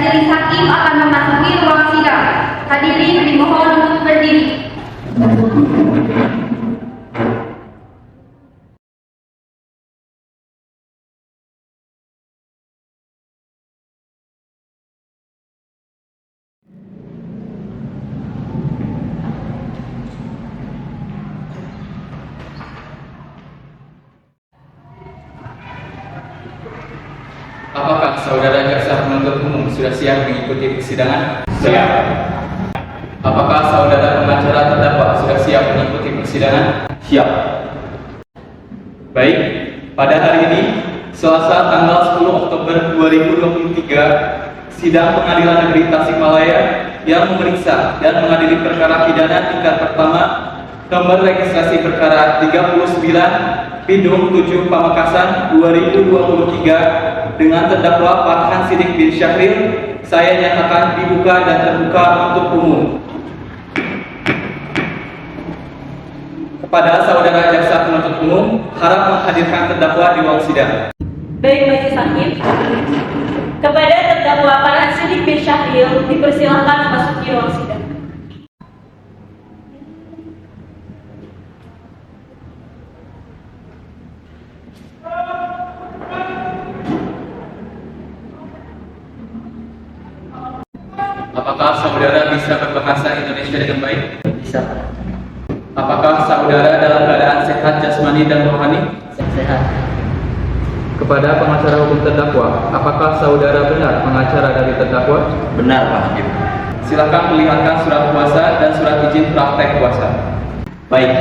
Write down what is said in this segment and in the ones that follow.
Majelis Hakim akan memasuki ruang sidang. Hadirin dimohon untuk berdiri. Apakah saudara jaksa penuntut umum sudah siap mengikuti persidangan? Siap. Apakah saudara pengacara terdakwa sudah siap mengikuti persidangan? Siap. Baik, pada hari ini, Selasa tanggal 10 Oktober 2023, sidang Pengadilan Negeri Tasikmalaya yang memeriksa dan mengadili perkara pidana tingkat pertama nomor registrasi perkara 39 Pidum 7 Pamekasan 2023 dengan terdakwa Farhan Siddiq bin Syahril saya nyatakan dibuka dan terbuka untuk umum. Kepada saudara jaksa penuntut umum, harap menghadirkan terdakwa di ruang sidang. Baik, Majelis Hakim. Kepada terdakwa Farhan Siddiq bin Syahril dipersilakan memasuki ruang sidang. Apakah saudara bisa berbahasa Indonesia dengan baik? Bisa. Apakah saudara dalam keadaan sehat jasmani dan rohani? Sehat. Kepada pengacara hukum terdakwa, apakah saudara benar pengacara dari terdakwa? Benar, Pak Hakim. Silakan perlihatkan surat kuasa dan surat izin praktek kuasa. Baik.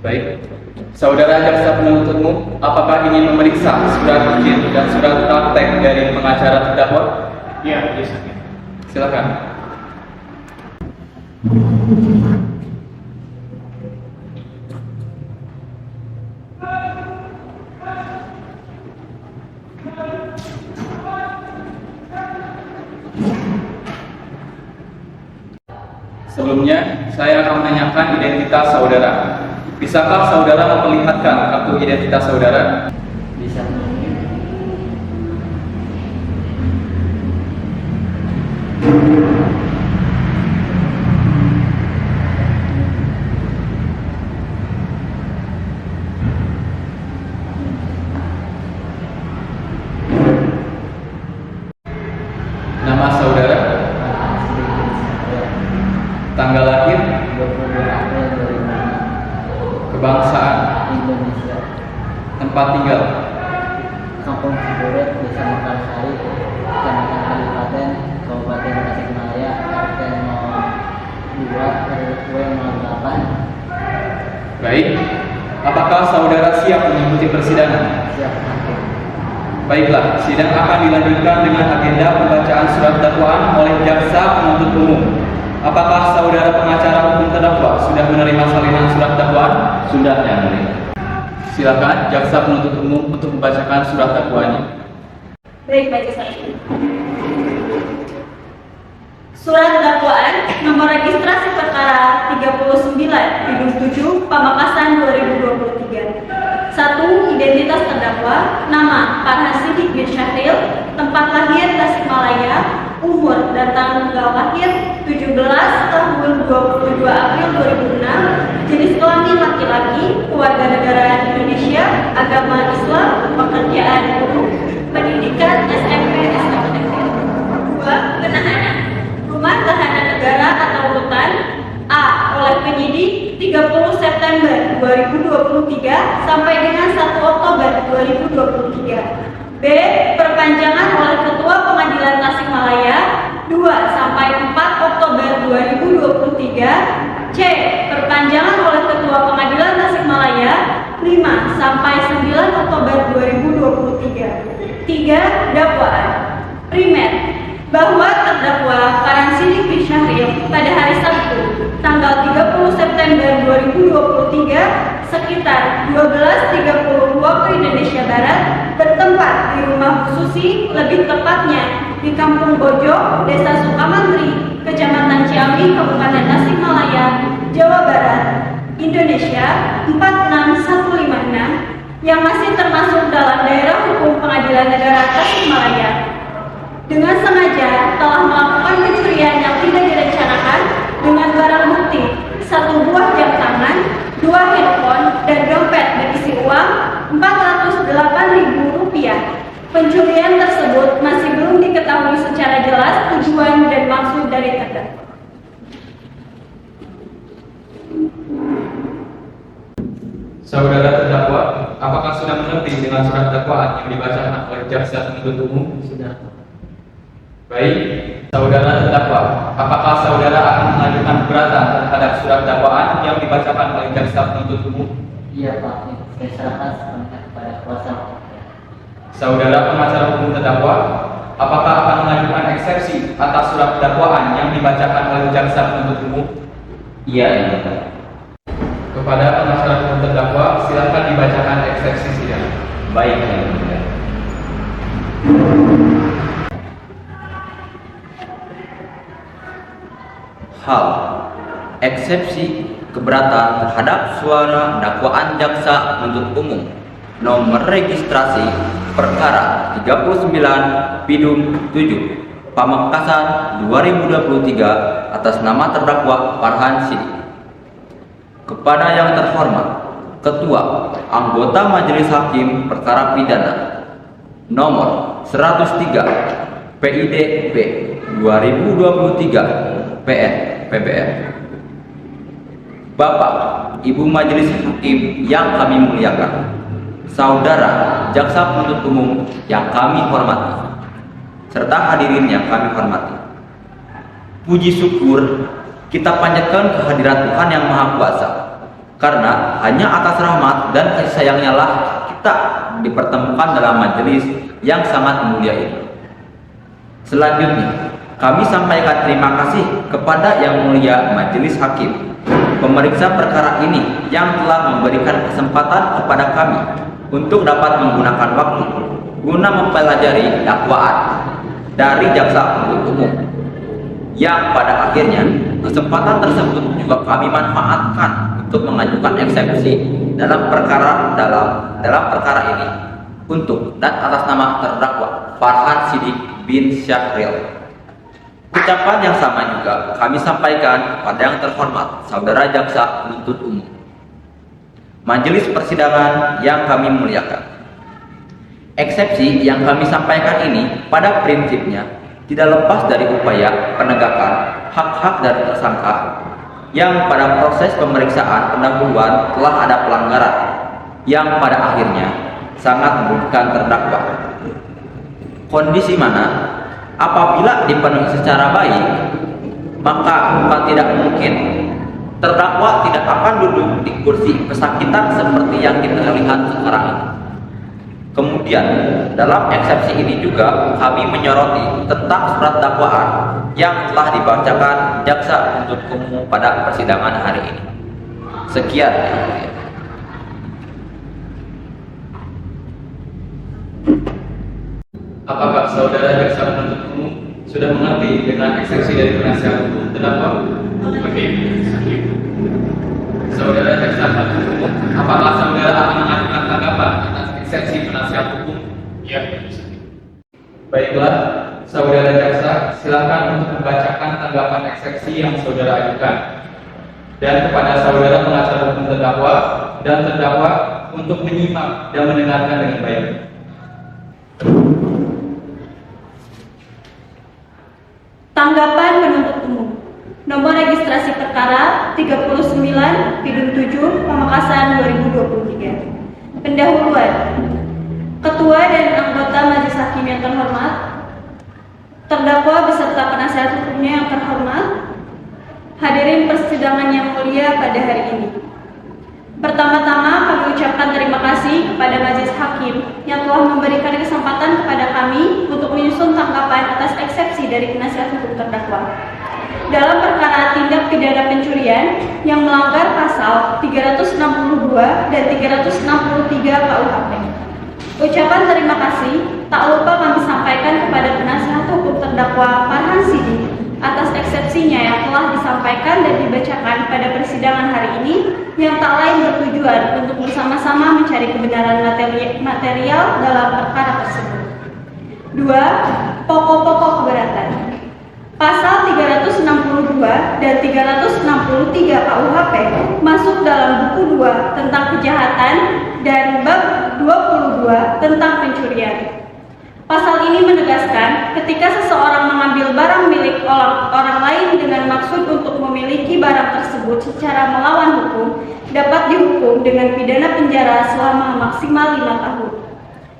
Baik, saudara jaksa penuntut umum, apakah ingin memeriksa surat izin dan surat praktek dari pengacara terdakwa? Iya, Majelis Hakim. Silakan. Sebelumnya, saya akan menanyakan identitas saudara. Bisakah saudara memperlihatkan kartu identitas saudara? Bisa. Nama saudara, tanggal lahir, 22 April 2006. kebangsaan, Indonesia. tempat tinggal, Kampung Ciburet, Desa Mekarsari, Kecamatan Kadipaten, Kabupaten Tasikmalaya, RT 02 RW 08. Baik, apakah saudara siap mengikuti persidangan? Siap, Hakim. Baiklah, sidang akan dilanjutkan dengan agenda pembacaan surat dakwaan oleh jaksa penuntut umum. Apakah saudara pengacara hukum terdakwa sudah menerima salinan surat dakwaan? Sudah, Yang Mulia. Silakan jaksa penuntut umum untuk membacakan surat dakwaannya. Baik, Majelis Hakim. Surat dakwaan nomor registrasi perkara 39 Pidum 7 Pamekasan 2023. 1. Identitas terdakwa. Nama Farhan Siddiq bin Syahril. Tempat lahir Tasikmalaya. Umur dan tanggal lahir 17 tahun 27 April 2006. Jenis kelamin laki-laki. Kewarganegaraan Indonesia. Agama Islam. Pekerjaan buruh. Pendidikan SMP SMK. 2. Penahanan. Rumah tahanan negara atau rutan. A. Oleh penyidik 30 September 2023 sampai dengan 1 Oktober 2023. B. Perpanjangan oleh Ketua Pengadilan Tasikmalaya 2 sampai 4 Oktober 2023. C. Perpanjangan oleh Ketua Pengadilan Tasikmalaya 5 sampai 9 Oktober 2023. 3. Dakwaan. Primer, bahwa terdakwa Farhan Siddiq bin Syahril pada hari Sabtu tanggal 30 September 2023 sekitar 12.30 waktu Indonesia Barat bertemu bertempat di rumah Bu Susi, lebih tepatnya di Kampung Bojo, Desa Sukamantri, Kecamatan Ciawi, Kabupaten Tasikmalaya, Jawa Barat, Indonesia 46156 yang masih termasuk dalam daerah hukum Pengadilan Negara Tasikmalaya, dengan sengaja telah melakukan pencurian yang tidak direncanakan dengan barang bukti 1 buah jam tangan, 2 handphone, dan dompet berisi uang Rp408.000. Pencurian tersebut masih belum diketahui secara jelas tujuan dan maksud dari terdakwa. Saudara terdakwa, apakah sudah mengerti dengan surat dakwaan yang dibacakan oleh jaksa penuntut umum? Sudah. Baik, saudara terdakwa, apakah saudara akan mengajukan keberatan terhadap surat dakwaan yang dibacakan oleh jaksa penuntut umum? Iya Pak, saya serahkan sepenuhnya kepada kuasa. Saudara pengacara hukum terdakwa, apakah akan mengajukan eksepsi atas surat dakwaan yang dibacakan oleh jaksa penuntut umum? Iya, Yang Mulia. Kepada pengacara hukum terdakwa, silakan dibacakan eksepsi sidang. Baik, Yang Mulia. Hal eksepsi keberatan terhadap suara dakwaan jaksa penuntut umum nomor registrasi perkara 39 Pidum 7 Pamekasan 2023 atas nama terdakwa Farhan Sidik. Kepada yang terhormat Ketua Anggota Majelis Hakim Perkara Pidana nomor 103 PIDP 2023 PN PBR, Bapak Ibu Majelis Hakim yang kami muliakan, Saudara Jaksa Penuntut Umum yang kami hormati, serta hadirin yang kami hormati. Puji syukur kita panjatkan kehadirat Tuhan Yang Maha Kuasa, karena hanya atas rahmat dan kasih sayangnya lah kita dipertemukan dalam majelis yang sangat mulia ini. Selanjutnya, kami sampaikan terima kasih kepada Yang Mulia Majelis Hakim, pemeriksa perkara ini yang telah memberikan kesempatan kepada kami untuk dapat menggunakan waktu guna mempelajari dakwaan dari jaksa penuntut umum, yang pada akhirnya kesempatan tersebut juga kami manfaatkan untuk mengajukan eksepsi dalam perkara ini untuk dan atas nama terdakwa Farhan Sidik bin Syahril. Ucapan yang sama juga kami sampaikan pada yang terhormat Saudara Jaksa Penuntut Umum. Majelis persidangan yang kami muliakan, eksepsi yang kami sampaikan ini pada prinsipnya tidak lepas dari upaya penegakan hak-hak dari tersangka yang pada proses pemeriksaan pendahuluan telah ada pelanggaran yang pada akhirnya sangat merugikan terdakwa. Kondisi mana apabila dipenuhi secara baik, maka bukan tidak mungkin terdakwa tidak akan duduk di kursi pesakitan seperti yang kita lihat sekarang ini. Kemudian dalam eksepsi ini juga kami menyoroti tentang surat dakwaan yang telah dibacakan jaksa penuntut umum pada persidangan hari ini. Sekian Yang Mulia. Apakah saudara jaksa penuntut umum sudah mengerti dengan eksepsi dari penasihat hukum terdakwa? Oke. Saudara jaksa penuntut umum, apakah saudara akan mengajukan tanggapan atas eksepsi penasihat hukum? Ya. Baiklah, saudara jaksa, silakan untuk membacakan tanggapan eksepsi yang saudara ajukan. Dan kepada saudara pengacara hukum terdakwa dan terdakwa untuk menyimak dan mendengarkan dengan baik. Tanggapan penuntut umum. Nomor registrasi perkara 39 Pidum 7 Pamekasan 2023. Pendahuluan. Ketua dan anggota Majelis Hakim yang terhormat, terdakwa beserta penasihat hukumnya yang terhormat, hadirin persidangan yang mulia pada hari ini. Pertama-tama kami ucapkan terima kasih kepada Majelis Hakim yang telah memberikan kesempatan kepada kami untuk menyusun tanggapan atas eksepsi dari penasihat hukum terdakwa dalam perkara tindak pidana pencurian yang melanggar pasal 362 dan 363 KUHP. Ucapan terima kasih tak lupa kami sampaikan kepada penasihat hukum terdakwa Farhan Sidik atas eksepsinya yang telah disampaikan dan dibacakan pada persidangan hari ini yang tak lain bertujuan untuk bersama-sama mencari kebenaran material dalam perkara tersebut. 2. Pokok-pokok keberatan. Pasal 362 dan 363 KUHP masuk dalam buku 2 tentang kejahatan dan bab 22 tentang pencurian. Pasal ini menegaskan ketika seseorang mengambil barang milik orang lain dengan maksud untuk memiliki barang tersebut secara melawan hukum, dapat dihukum dengan pidana penjara selama maksimal 5 tahun.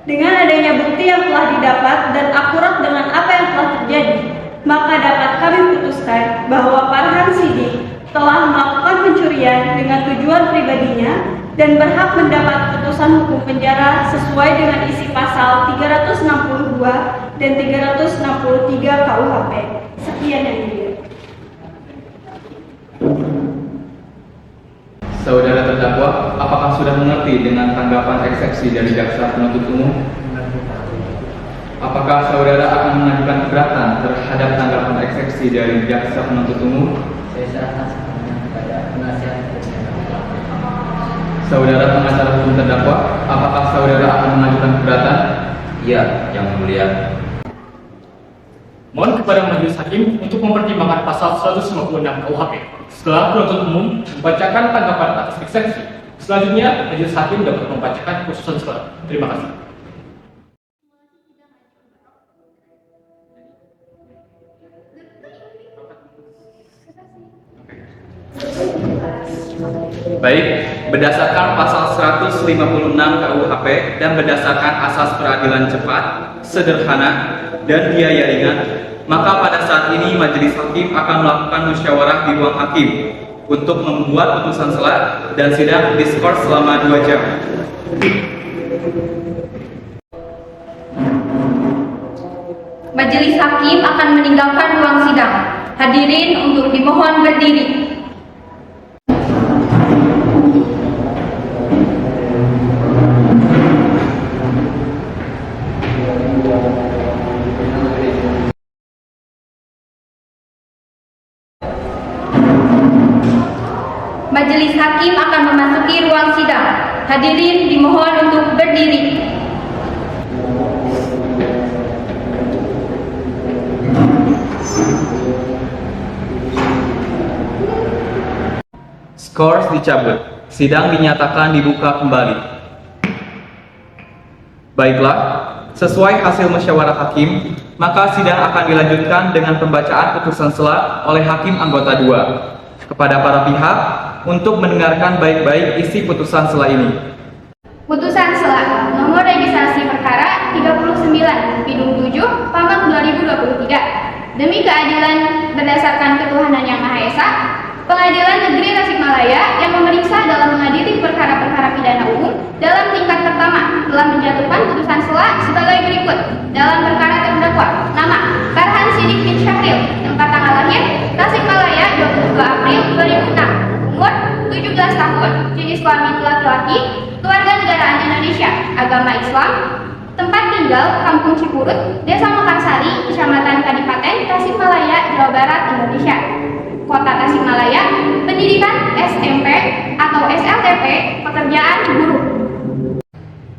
Dengan adanya bukti yang telah didapat dan akurat dengan apa yang telah terjadi, maka dapat kami putuskan bahwa Farhan Sidik telah melakukan pencurian dengan tujuan pribadinya dan berhak mendapat putusan hukum penjara sesuai dengan isi pasal 362 dan 363 KUHP. Sekian yang mulia. Saudara terdakwa, apakah sudah mengerti dengan tanggapan eksepsi dari jaksa penuntut umum? Apakah saudara akan mengajukan keberatan terhadap tanggapan eksepsi dari jaksa penuntut umum? Saya serahkan sepenuhnya kepada penasihat hukum. Saudara pengacara hukum terdakwa, apakah saudara akan mengajukan keberatan? Iya, yang mulia. Mohon kepada majelis hakim untuk mempertimbangkan pasal 156 KUHP. Setelah penuntut umum membacakan tanggapan atas eksepsi, selanjutnya majelis hakim dapat membacakan putusan selah. Terima kasih. Baik, berdasarkan pasal 156 KUHP dan berdasarkan asas peradilan cepat, sederhana, dan biaya ringan, maka pada saat ini majelis hakim akan melakukan musyawarah di ruang hakim untuk membuat putusan selah dan sidang diskors selama 2 jam. Majelis hakim akan meninggalkan ruang sidang. Hadirin untuk dimohon berdiri. Majelis hakim akan memasuki ruang sidang. Hadirin dimohon untuk berdiri. Skors dicabut. Sidang dinyatakan dibuka kembali. Baiklah, sesuai hasil musyawarah hakim, maka sidang akan dilanjutkan dengan pembacaan putusan selah oleh hakim anggota 2 kepada para pihak untuk mendengarkan baik-baik isi putusan selah ini. Putusan selah nomor registrasi perkara 39 Pidum 7 Pamak 2023. Demi keadilan berdasarkan ketuhanan yang Maha Esa, Pengadilan Negeri Tasikmalaya yang memeriksa dalam mengadili perkara-perkara pidana umum dalam tingkat pertama telah menjatuhkan putusan selah sebagai berikut. Dalam perkara terdakwa nama Farhan Sidik bin Syahril, tempat tanggal lahir Tasikmalaya 22 April 2006, umur 17 tahun, jenis kelamin laki-laki, keluarga negaraan Indonesia, agama Islam, tempat tinggal Kampung Cipurut, Desa Mekarsari, Kecamatan Kadipaten, Tasikmalaya, Jawa Barat, Indonesia. Kota Tasikmalaya, pendidikan SMP atau SLTP, pekerjaan guru.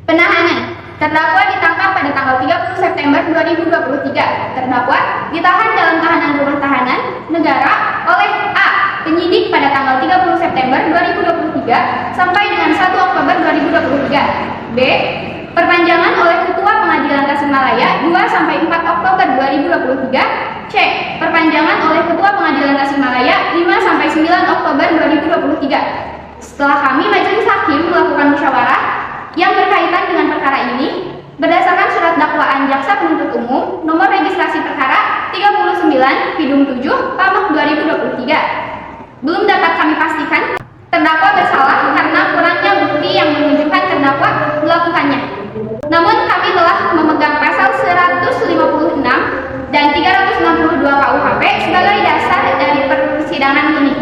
Penahanan. Terdakwa ditangkap pada tanggal 30 September 2023. Terdakwa ditahan dalam tahanan rumah tahanan negara oleh A. Penyidik pada tanggal 30 September 2023 sampai dengan 1 Oktober 2023. B. Perpanjangan oleh Ketua Pengadilan Tasikmalaya 2 sampai 4 Oktober 2023. C. Perpanjangan oleh Ketua Pengadilan Tasikmalaya 5 sampai 9 Oktober 2023. Setelah kami majelis hakim melakukan musyawarah yang berkaitan dengan perkara ini, berdasarkan surat dakwaan jaksa penuntut umum nomor registrasi perkara 39 Pidum 7 Pamak 2023, belum dapat kami pastikan terdakwa bersalah karena kurangnya bukti yang menunjukkan terdakwa melakukannya. Namun kami telah memegang pasal 156 dan 362 KUHP sebagai dasar dari persidangan ini.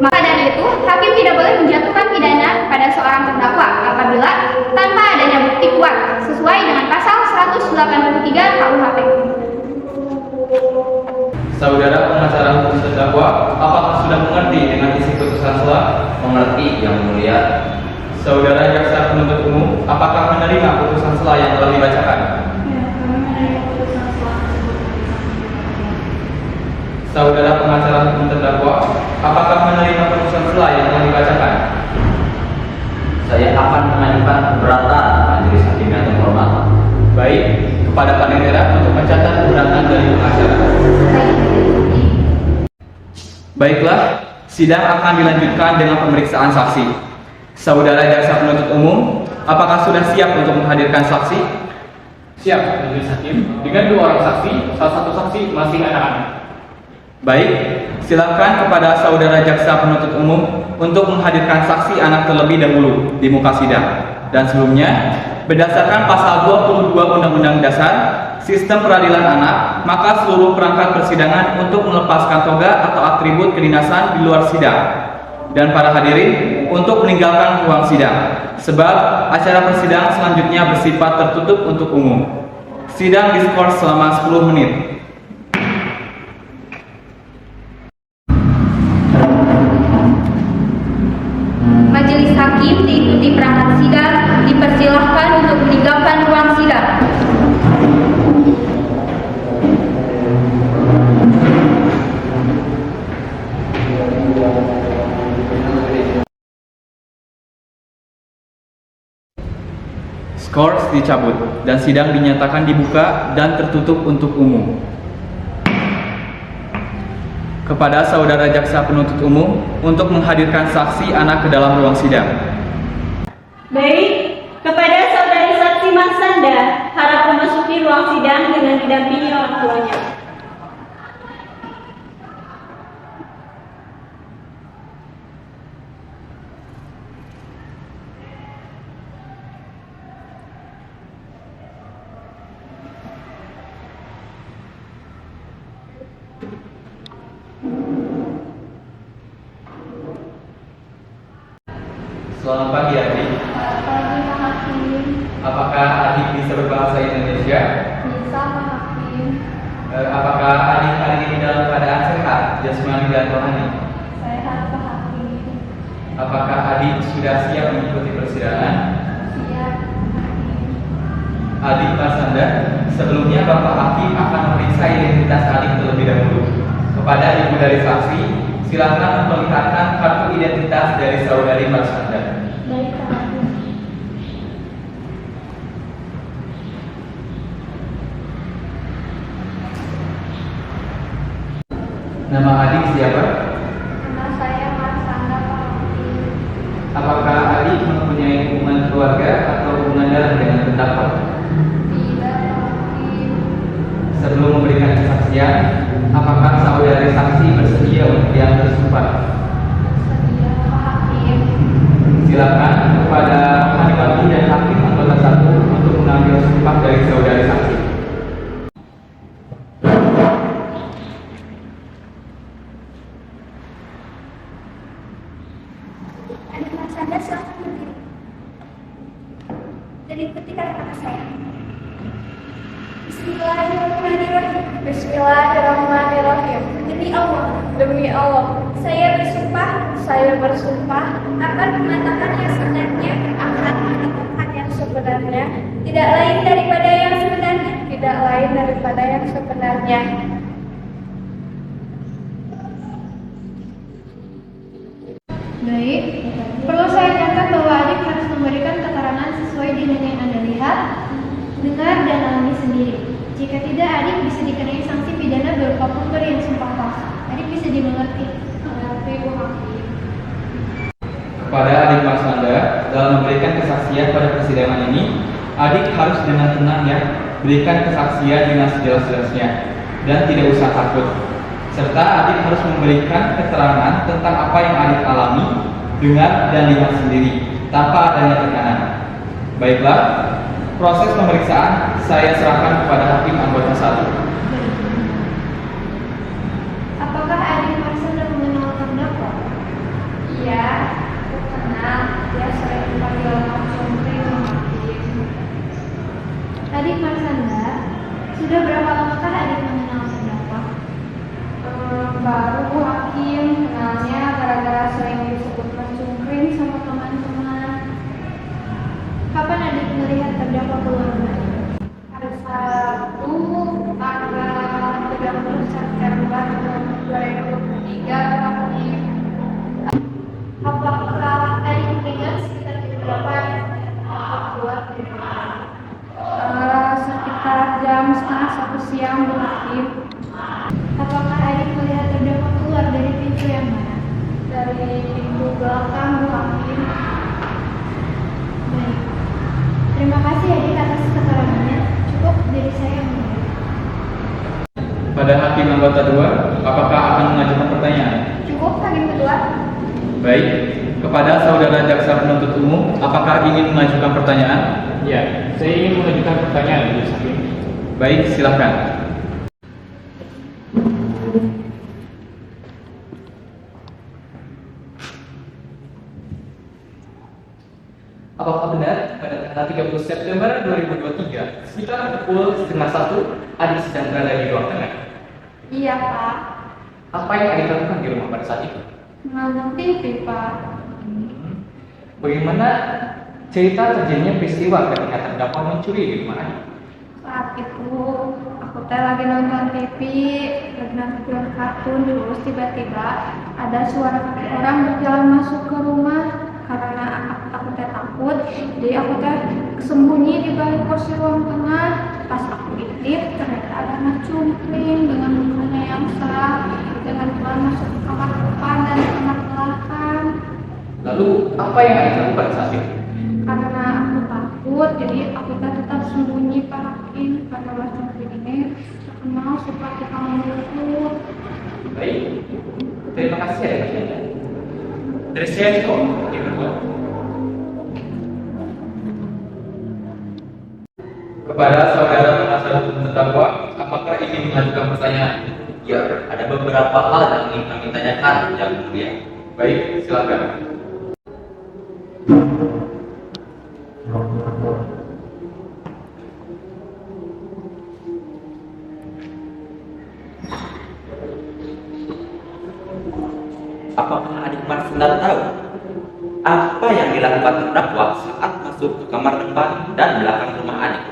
Maka dari itu, hakim tidak boleh menjatuhkan pidana pada seorang terdakwa apabila tanpa adanya bukti bukti kuat sesuai dengan pasal 183 KUHP. Saudara pengacara hukum terdakwa, apakah sudah mengerti dengan isi putusan sela? Mengerti yang mulia. Saudara jaksa penuntut umum, apakah menerima putusan sela yang telah dibacakan? Saudara pengacara hukum terdakwa, apakah menerima putusan sela yang telah dibacakan? Saya akan mengajukan keberatan majelis hakim yang terhormat. Baik, kepada panitia untuk mencatat keberatan dari pengacara. Baiklah, sidang akan dilanjutkan dengan pemeriksaan saksi. Saudara jaksa penuntut umum, apakah sudah siap untuk menghadirkan saksi? Siap, majelis hakim. Dengan 2 orang saksi, salah satu saksi masih anak-anak. Baik, silakan kepada saudara jaksa penuntut umum untuk menghadirkan saksi anak terlebih dahulu di muka sidang. Dan sebelumnya, berdasarkan pasal 22 Undang-Undang Dasar Sistem Peradilan Anak, maka seluruh perangkat persidangan untuk melepaskan toga atau atribut kedinasan di luar sidang. Dan para hadirin untuk meninggalkan ruang sidang, sebab acara persidangan selanjutnya bersifat tertutup untuk umum. Sidang diskors selama 10 menit. Majelis hakim diikuti perangkat sidang dipersilahkan untuk meninggalkan ruang sidang. Skors dicabut dan sidang dinyatakan dibuka dan tertutup untuk umum. Kepada saudara jaksa penuntut umum untuk menghadirkan saksi anak ke dalam ruang sidang. Baik, kepada saudari saksi Marsanda, harap memasuki ruang sidang dengan didampingi orang tuanya. Selamat pagi adik. Pagi Pak Hakim. Apakah adik bisa berbahasa Indonesia? Bisa Pak Hakim. Apakah adik hari ini dalam keadaan sehat, jasmani dan rohani? Sehat Pak Hakim. Apakah adik sudah siap mengikuti persidangan? Siap. Adik Marsanda, sebelumnya Bapak Hakim akan memeriksa identitas adik terlebih dahulu. Kepada ibu dari saksi, silakan memperlihatkan kartu identitas dari saudari Marsanda. Baik Pak Hakim. Nama adik siapa? Nama saya Marsanda Pak Hakim. Apakah adik mempunyai hubungan keluarga atau hubungan darah dengan terdakwa? Tidak Pak Hakim. Sebelum memberikan kesaksian, apakah saudari saksi bersedia untuk diambil sumpah? Sedia Pak Hakim. Silakan kepada Mahkamah dan Hakim anggota 1 untuk mengambil sumpah dari saudari saksi. Adik Marsanda silakan berdiri. Dan ikuti kata-kata saya. Bismillahirrahmanirrahim. Bismillahirrahmanirrahim. Demi Allah, Demi Allah, saya bersumpah saya bersumpah akan mengatakan yang sebenarnya, tidak lain daripada yang sebenarnya. tidak lain daripada yang sebenarnya. Baik, perlu saya catat bahwa adik harus memberikan keterangan sesuai dengan yang Anda lihat, dengar, dan alami sendiri. Jika tidak, adik bisa dikenai sanksi pidana berupa pemberian sumpah palsu. Adik bisa dimengerti. Mengerti, Bu Hakim. Kepada adik Marsanda, dalam memberikan kesaksian pada persidangan ini, adik harus dengan tenang ya, berikan kesaksian dengan sejelas-jelasnya dan tidak usah takut. Serta adik harus memberikan keterangan tentang apa yang adik alami, dengar dan lihat sendiri, tanpa adanya tekanan. Baiklah, proses pemeriksaan saya serahkan kepada hakim anggota 1. Apakah adik Marsanda mengenal terdakwa? Iya, aku kenal. Dia sering panggil langsung Bu Hakim. Adik Marsanda, sudah berapa lamakah adik mengenal terdakwa? Baru Hakim, kenalnya gara-gara sering disebut mencungkring sama teman-teman. Kapan adik melihat terdakwa keluar rumah? Hari Sabtu, tanggal 30 September 2023, Hakim. Apakah adik ingat sekitar jam berapa keluar dari rumah? Sekitar jam setengah 1 siang, Bu Hakim. Apakah adik melihat terdakwa keluar dari pintu yang mana? Dari pintu belakang, Bu Hakim. Baik. Terima kasih adik atas keterangannya. Cukup dari saya yang mulia. Pada hakim anggota 2, apakah akan mengajukan pertanyaan? Cukup hakim kedua. Baik. Kepada saudara jaksa penuntut umum, apakah ingin mengajukan pertanyaan? Ya, saya ingin mengajukan pertanyaan Majelis Hakim. Baik, silakan. Apakah benar pada tanggal 30 September 2023 sekitar pukul 12:30 adik sedang berada di ruang tengah? Iya, Pak. Apa yang adik lakukan di rumah pada saat itu? Menonton TV, Pak. Bagaimana cerita terjadinya peristiwa ketika terdakwa mencuri di rumah adik? Saat itu aku lagi nonton TV, lagi nonton kartun, terus tiba-tiba ada suara orang berjalan masuk ke rumah. Karena aku takut, jadi aku sembunyi di balik kursi ruang tengah. Pas aku intip, ternyata ada anak cungkring dengan mukanya yang sah, dengan keluar masuk ke kamar depan dan kamar belakang. Lalu apa yang adik lakukan saat itu? Karena aku takut, jadi aku tetap sembunyi, Pak Hakim. Karena mas cungkring ini terkenal suka tukang melukut. Baik, terima kasih adik. Dari saya cukup, yang kedua. Kepada saudara penasihat hukum terdakwa, apakah ingin mengajukan pertanyaan? Ya, ada beberapa hal yang ingin kami tanyakan, Yang Mulia. Baik, silakan. Apakah adik Marsanda tahu apa yang dilakukan terdakwa saat masuk ke kamar depan dan belakang rumah adik?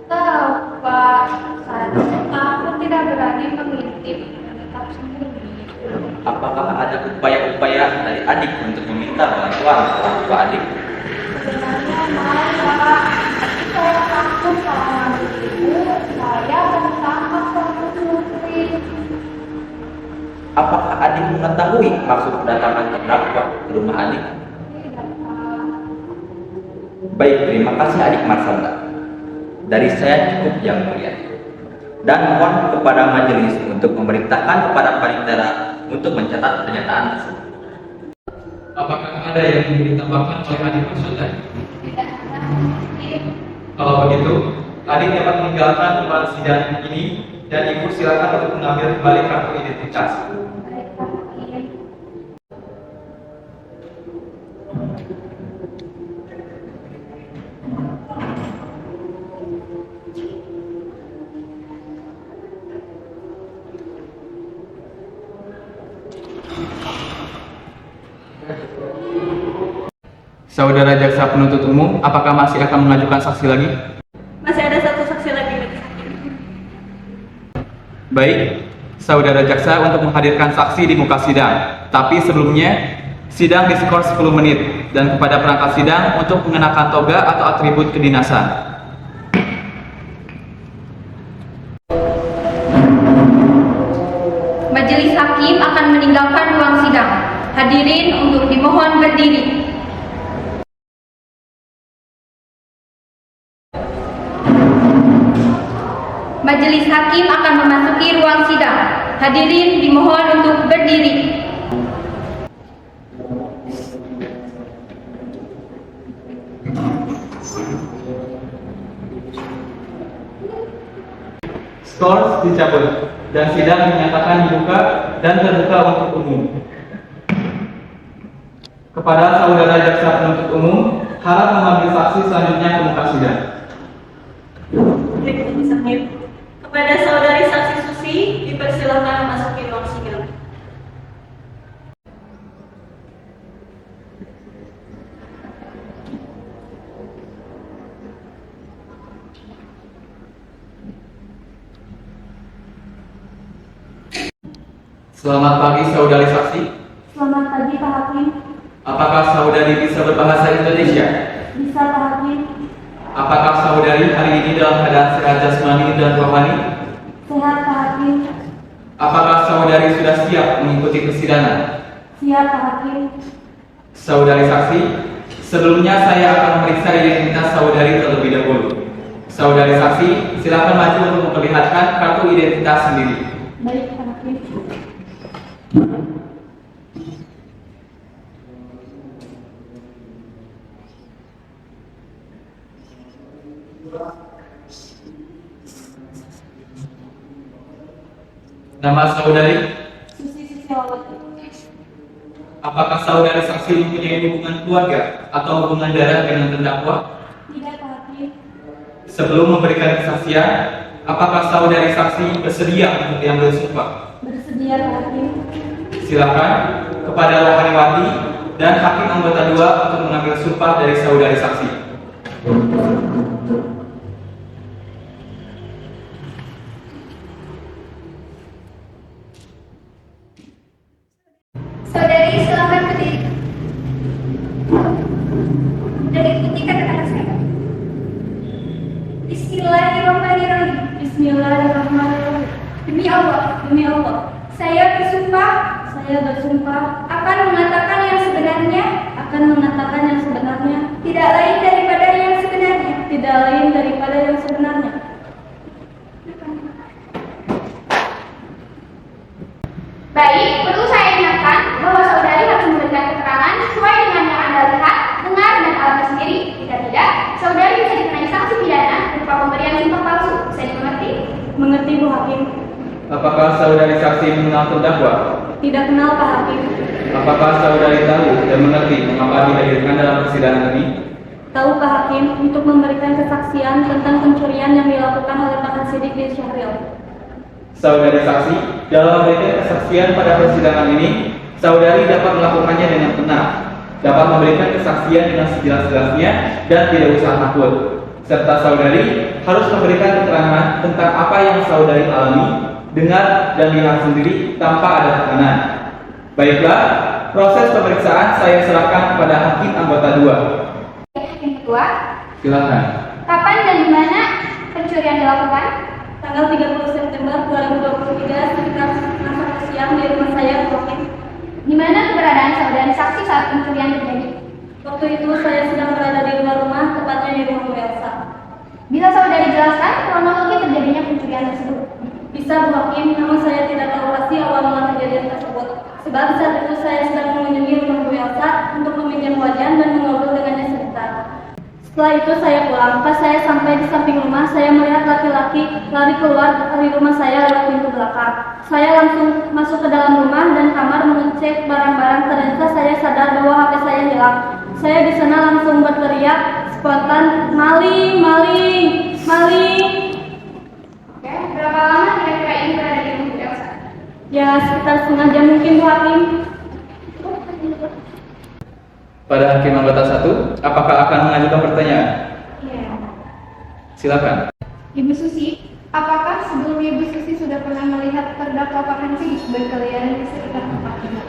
Tahu, Pak. Saat itu aku tidak berani mengintip, tetap sembunyi. Apakah ada upaya-upaya dari adik untuk meminta bantuan orang tua adik? Sebenarnya mau, Pak. Tapi saya takut kalau ngambil ibu, saya ditangkap sama cungkring. Apakah adik mengetahui maksud kedatangan terdakwa ke rumah adik? Tidak, Pak. Baik, terima kasih adik Marsanda. Dari saya cukup, Yang Mulia. Dan mohon kepada majelis untuk memerintahkan kepada panitera untuk mencatat pernyataan tersebut. Apakah ada yang ingin ditambahkan oleh adik Marsanda? Tidak ada. Kalau begitu, adik dapat meninggalkan ruang sidang ini dan ibu silakan untuk mengambil kembali kartu identitas. Baik, Pak Hakim. Saudara jaksa penuntut umum, apakah masih akan mengajukan saksi lagi? Masih ada satu saksi lagi, Majelis Hakim. Baik, saudara jaksa untuk menghadirkan saksi di muka sidang. Tapi sebelumnya, sidang diskor 10 menit dan kepada perangkat sidang untuk mengenakan toga atau atribut kedinasan. Majelis Hakim akan meninggalkan ruang sidang. Hadirin untuk dimohon berdiri. Majelis Hakim akan memasuki ruang sidang. Hadirin dimohon untuk berdiri. Skor dicabut dan sidang dinyatakan dibuka dan terbuka untuk umum. Kepada saudara jaksa penuntut umum, harap mengambil saksi selanjutnya ke muka sidang. Majelis Hakim. Kepada saudari saksi Susi, dipersilakan memasuki ruang sidang. Selamat pagi saudari saksi. Selamat pagi Pak Hakim. Apakah saudari bisa berbahasa Indonesia? Bisa Pak Hakim. Apakah saudari hari ini dalam keadaan sehat jasmani dan rohani? Sehat Pak Hakim. Apakah saudari sudah siap mengikuti persidangan? Siap Pak Hakim. Saudari saksi, sebelumnya saya akan memeriksa identitas saudari terlebih dahulu. Saudari saksi, silakan maju untuk memperlihatkan kartu identitas sendiri. Baik Pak Hakim. Nama saudari? Susi Sisiawati. Apakah saudari saksi mempunyai hubungan keluarga atau hubungan darah dengan terdakwa? Tidak Pak Hakim. Sebelum memberikan kesaksian, apakah saudari saksi bersedia untuk diambil sumpah? Bersedia Pak Hakim. Silakan kepada Rohaniwati dan hakim anggota 2 untuk mengambil sumpah dari saudari saksi. Saudari selamat berdiri. Dan ikuti kata-kata saya. Bismillahirrahmanirrahim. Bismillahirrahmanirrahim. Demi Allah, Demi Allah, saya bersumpah saya bersumpah akan mengatakan yang sebenarnya, akan mengatakan yang sebenarnya, tidak lain daripada yang sebenarnya. tidak lain daripada yang sebenarnya. Baik, perlu saya ingatkan bahwa saudari harus memberikan keterangan sesuai dengan yang Anda lihat, dengar, dan alami sendiri. Jika tidak, saudari bisa dikenai sanksi pidana berupa pemberian sumpah palsu. Bisa dimengerti? Mengerti Bu Hakim? Apakah saudari saksi mengenal terdakwa? Tidak kenal Pak Hakim. Apakah saudari tahu dan mengerti mengapa dihadirkan dalam persidangan ini? Tahu Pak Hakim untuk memberikan kesaksian tentang pencurian yang dilakukan oleh Pak Hasidik bin Syahril. Saudari saksi, dalam memberikan kesaksian pada persidangan ini, saudari dapat melakukannya dengan tenang, dapat memberikan kesaksian dengan sejelas-jelasnya dan tidak usah takut. Serta saudari harus memberikan keterangan tentang apa yang saudari alami, dengar, dan lihat sendiri tanpa ada tekanan. Baiklah, proses pemeriksaan saya serahkan kepada hakim anggota 2. Hakim ketua, Silakan. kapan dan di mana pencurian dilakukan? Tanggal 30 September 2023 sekitar setengah 1 siang di rumah saya Bu Hakim. Di mana keberadaan saudari saksi saat pencurian terjadi? Waktu itu saya sedang berada di luar rumah, tepatnya di rumah Bu Elsa. Bisa saudari jelaskan kronologi terjadinya pencurian tersebut? Bisa Bu Hakim, namun saya tidak tahu pasti awal mula kejadian tersebut. Sebab saat itu saya sedang mengunjungi rumah Bu Elsa untuk meminjam wajan dan mengobrol dengannya sebentar. Setelah itu saya pulang. Pas saya sampai di samping rumah, saya melihat laki-laki lari keluar dari rumah saya lewat pintu belakang. Saya langsung masuk ke dalam rumah dan kamar mengecek barang-barang. Ternyata saya sadar bahwa HP saya hilang. Saya di sana langsung berteriak spontan, maling, maling, maling. Oke, berapa lama kira-kira ini berada di rumah Bu Elsa? Ya sekitar setengah jam mungkin Bu Hakim. Pada hakim anggota 1, apakah akan mengajukan pertanyaan? Iya. Silakan. Ibu Susi, apakah sebelumnya Ibu Susi sudah pernah melihat terdakwa Pak Hasidik berkeliaran di sekitar tempat ini?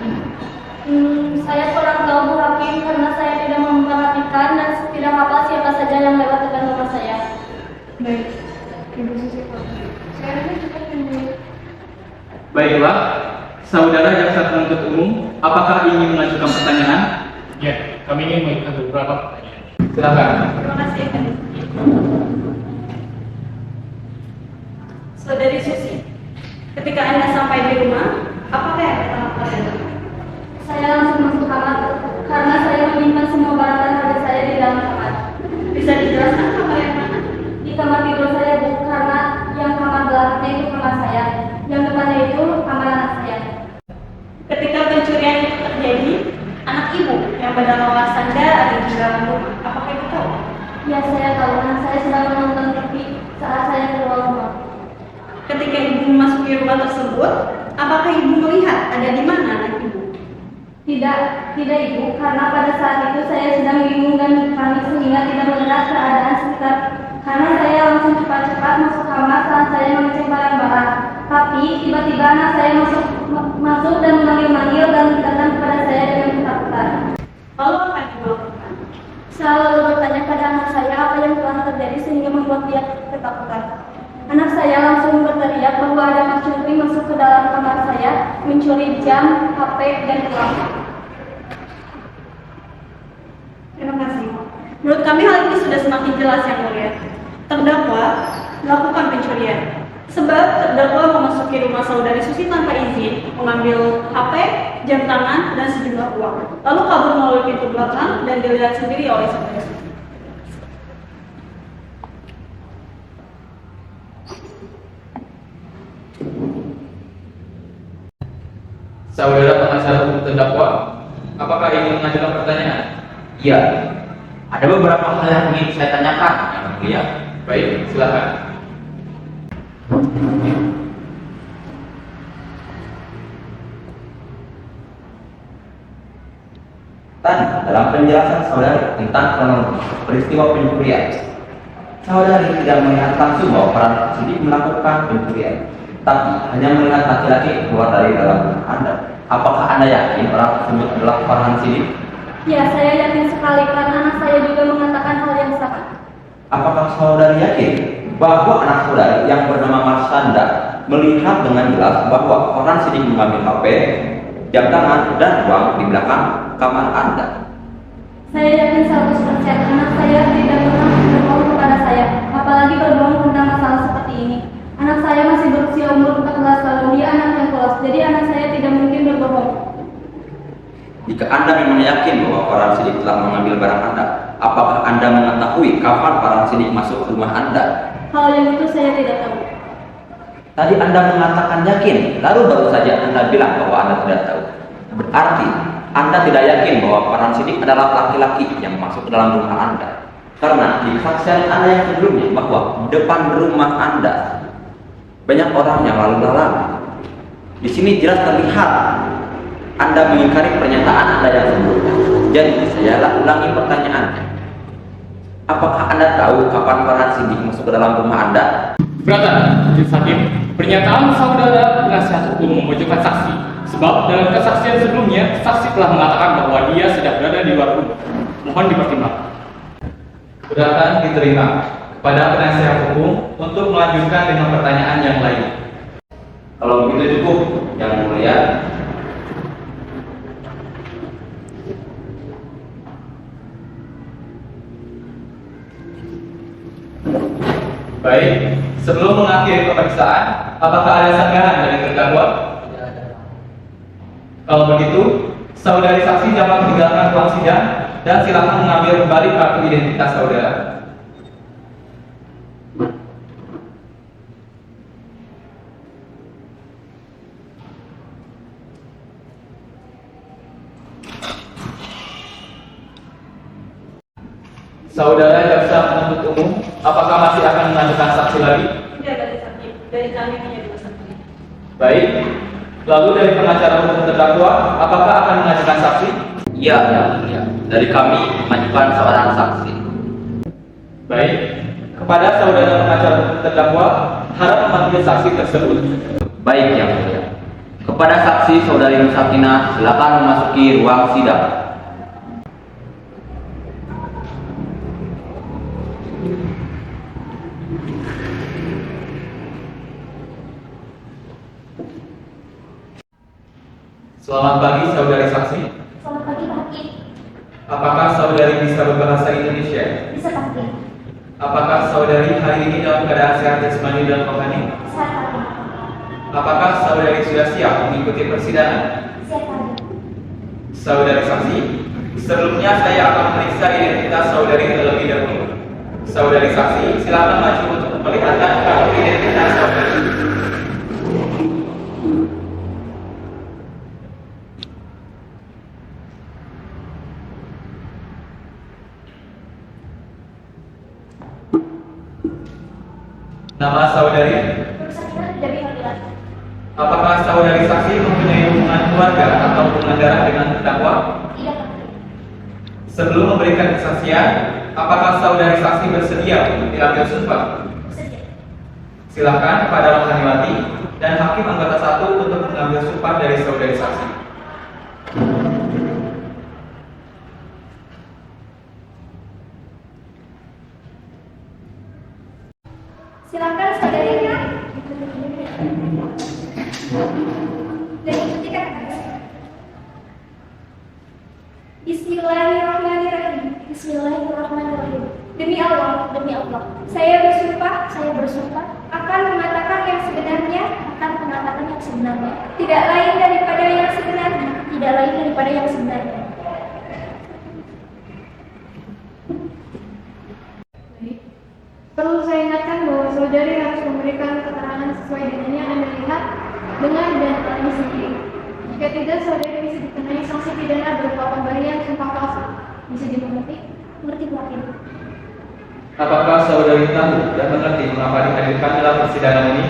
Saya kurang tahu Bu Hakim karena saya tidak memperhatikan dan tidak hafal siapa saja yang lewat depan rumah saya. Baik, Ibu Susi. Saya rasa cukup Ibu. Baiklah, saudara jaksa penuntut umum, apakah ingin mengajukan pertanyaan? Ya, kami ingin mengajukan beberapa pertanyaan. Silakan. Terima kasih. Saudari Susi, ketika Anda sampai di rumah, apakah yang pertama kali? Saya langsung masuk kamar karena saya menyimpan semua barang dan harga saya di dalam kamar. Bisa dijelaskan kamar yang mana? Di kamar tidur saya, Bu, karena yang kamar belakangnya itu kamar saya, yang depannya itu kamar anak saya. Ketika pencurian itu terjadi, anak ibu yang bernama Sanda ada di dalam rumah. Apakah ibu tahu? Ya, saya tahu. Anak saya sedang menonton TV. memasuki rumah tersebut, apakah ibu melihat ada di mana anak ibu? Tidak, tidak Ibu, karena pada saat itu saya sedang bingung dan panik sehingga tidak melihat keadaan sekitar. Karena saya langsung cepat-cepat masuk kamar saat saya mengecek barang-barang. Tapi tiba-tiba anak saya masuk dan memanggil-manggil dan datang kepada saya dengan ketakutan. Lalu apa yang ibu lakukan? Saya lalu bertanya pada anak saya apa yang telah terjadi sehingga membuat dia ketakutan. Anak saya langsung berteriak bahwa ada pencuri masuk ke dalam kamar saya, mencuri jam, HP, dan uang. Terima kasih. Menurut kami hal ini sudah semakin jelas yang mulia. Terdakwa melakukan pencurian. Sebab terdakwa memasuki rumah saudari Susi tanpa izin, mengambil HP, jam tangan, dan sejumlah uang. Lalu kabur melalui pintu belakang dan dilihat sendiri oleh saudari Susi. Saudara pengacara hukum terdakwa, apakah ingin mengajukan pertanyaan? Iya, ada beberapa hal yang ingin saya tanyakan, yang mulia. Baik, silakan. Tadi dalam penjelasan saudari tentang kronologi peristiwa pencurian, saudari tidak melihat langsung bahwa para penyidik melakukan pencurian, tapi hanya melihat laki-laki keluar dari dalam rumah Anda. Apakah Anda yakin orang tersebut adalah para penyidik? Ya, saya yakin sekali karena anak saya juga mengatakan hal yang sama. Apakah saudari yakin bahwa anak saudari yang bernama Marsanda melihat dengan jelas bahwa orang sidik mengambil HP, jam tangan, dan uang di belakang kamar Anda? Saya yakin 100% anak saya tidak pernah berbohong kepada saya, apalagi berbohong tentang masalah seperti ini. Anak saya masih berusia umur 14 tahun, dia anak yang polos, jadi anak saya tidak mungkin berbohong. Jika Anda memang yakin bahwa orang sidik telah mengambil barang Anda, apakah Anda mengetahui kapan orang sidik masuk ke rumah Anda? Hal yang itu saya tidak tahu. Tadi Anda mengatakan yakin, lalu baru saja Anda bilang bahwa Anda tidak tahu. Berarti Anda tidak yakin bahwa orang sidik adalah laki-laki yang masuk ke dalam rumah Anda. Karena di kesaksian Anda yang sebelumnya bahwa di depan rumah Anda banyak orang yang lalu lalang. Di sini jelas terlihat Anda mengingkari pernyataan Anda yang sebelumnya. Jadi saya ulangi pertanyaannya. Apakah Anda tahu kapan para sidik masuk ke dalam rumah Anda? Keberatan, Majelis Hakim, pernyataan saudara penasihat hukum memojokkan saksi. Sebab dalam kesaksian sebelumnya, saksi telah mengatakan bahwa dia sedang berada di luar rumah. Mohon dipertimbangkan. Keberatan diterima kepada penasihat hukum untuk melanjutkan dengan pertanyaan yang lain. Kalau begitu cukup, yang mulia. Baik, sebelum mengakhiri pemeriksaan, apakah ada sanggahan dari terdakwa? Kalau begitu, saudari saksi dapat meninggalkan ruang sidang dan silakan mengambil kembali kartu identitas saudara. Saudara jaksa penuntut umum, apakah masih akan mengajukan saksi lagi? Tidak dari saksi, dari kami hanya dua saksi. Baik. Lalu dari pengacara hukum terdakwa, apakah akan mengajukan saksi? Iya, yang mulia. Dari kami mengajukan seorang saksi. Baik. Kepada saudara pengacara hukum terdakwa, harap memanggil saksi tersebut. Baik, yang mulia. Kepada saksi saudari Nusakina, silakan memasuki ruang sidang. Selamat pagi saudari saksi. Selamat pagi Pak Hakim. Apakah saudari bisa berbahasa Indonesia? Bisa Pak Hakim. Apakah saudari hari ini dalam keadaan sehat jasmani dan rohani? Siap Pak Hakim. Apakah saudari sudah siap mengikuti persidangan? Siap Pak Hakim. Saudari saksi, sebelumnya saya akan memeriksa identitas saudari terlebih dahulu. Saudari saksi, silakan maju untuk memperlihatkan kartu identitas saudari. Nama saudari? Bersakina dari Fadila. Apakah saudari saksi mempunyai hubungan keluarga atau hubungan darah dengan terdakwa? Tidak. Sebelum memberikan kesaksian, apakah saudari saksi bersedia untuk diambil sumpah? Bersedia. Silakan kepada Rohaniwati dan Hakim anggota 1 untuk mengambil sumpah dari saudari saksi. Silakan saudari Rina. Dan ikuti kata-kata saya. Bismillahirrahmanirrahim. Bismillahirrahmanirrahim. Demi Allah, Demi Allah, saya bersumpah saya bersumpah akan mengatakan yang sebenarnya, akan mengatakan yang sebenarnya, tidak lain daripada yang sebenarnya. tidak lain daripada yang sebenarnya. Perlu saya ingatkan bahwa saudari harus memberikan keterangan sesuai dengan yang Anda lihat, dengar, dan alami sendiri. Jika tidak, saudari bisa dikenai sanksi pidana berupa pemberian sumpah palsu. Bisa dimengerti? Mengerti Bu Hakim? Apakah saudari tahu dan mengerti mengapa dihadirkan dalam persidangan ini?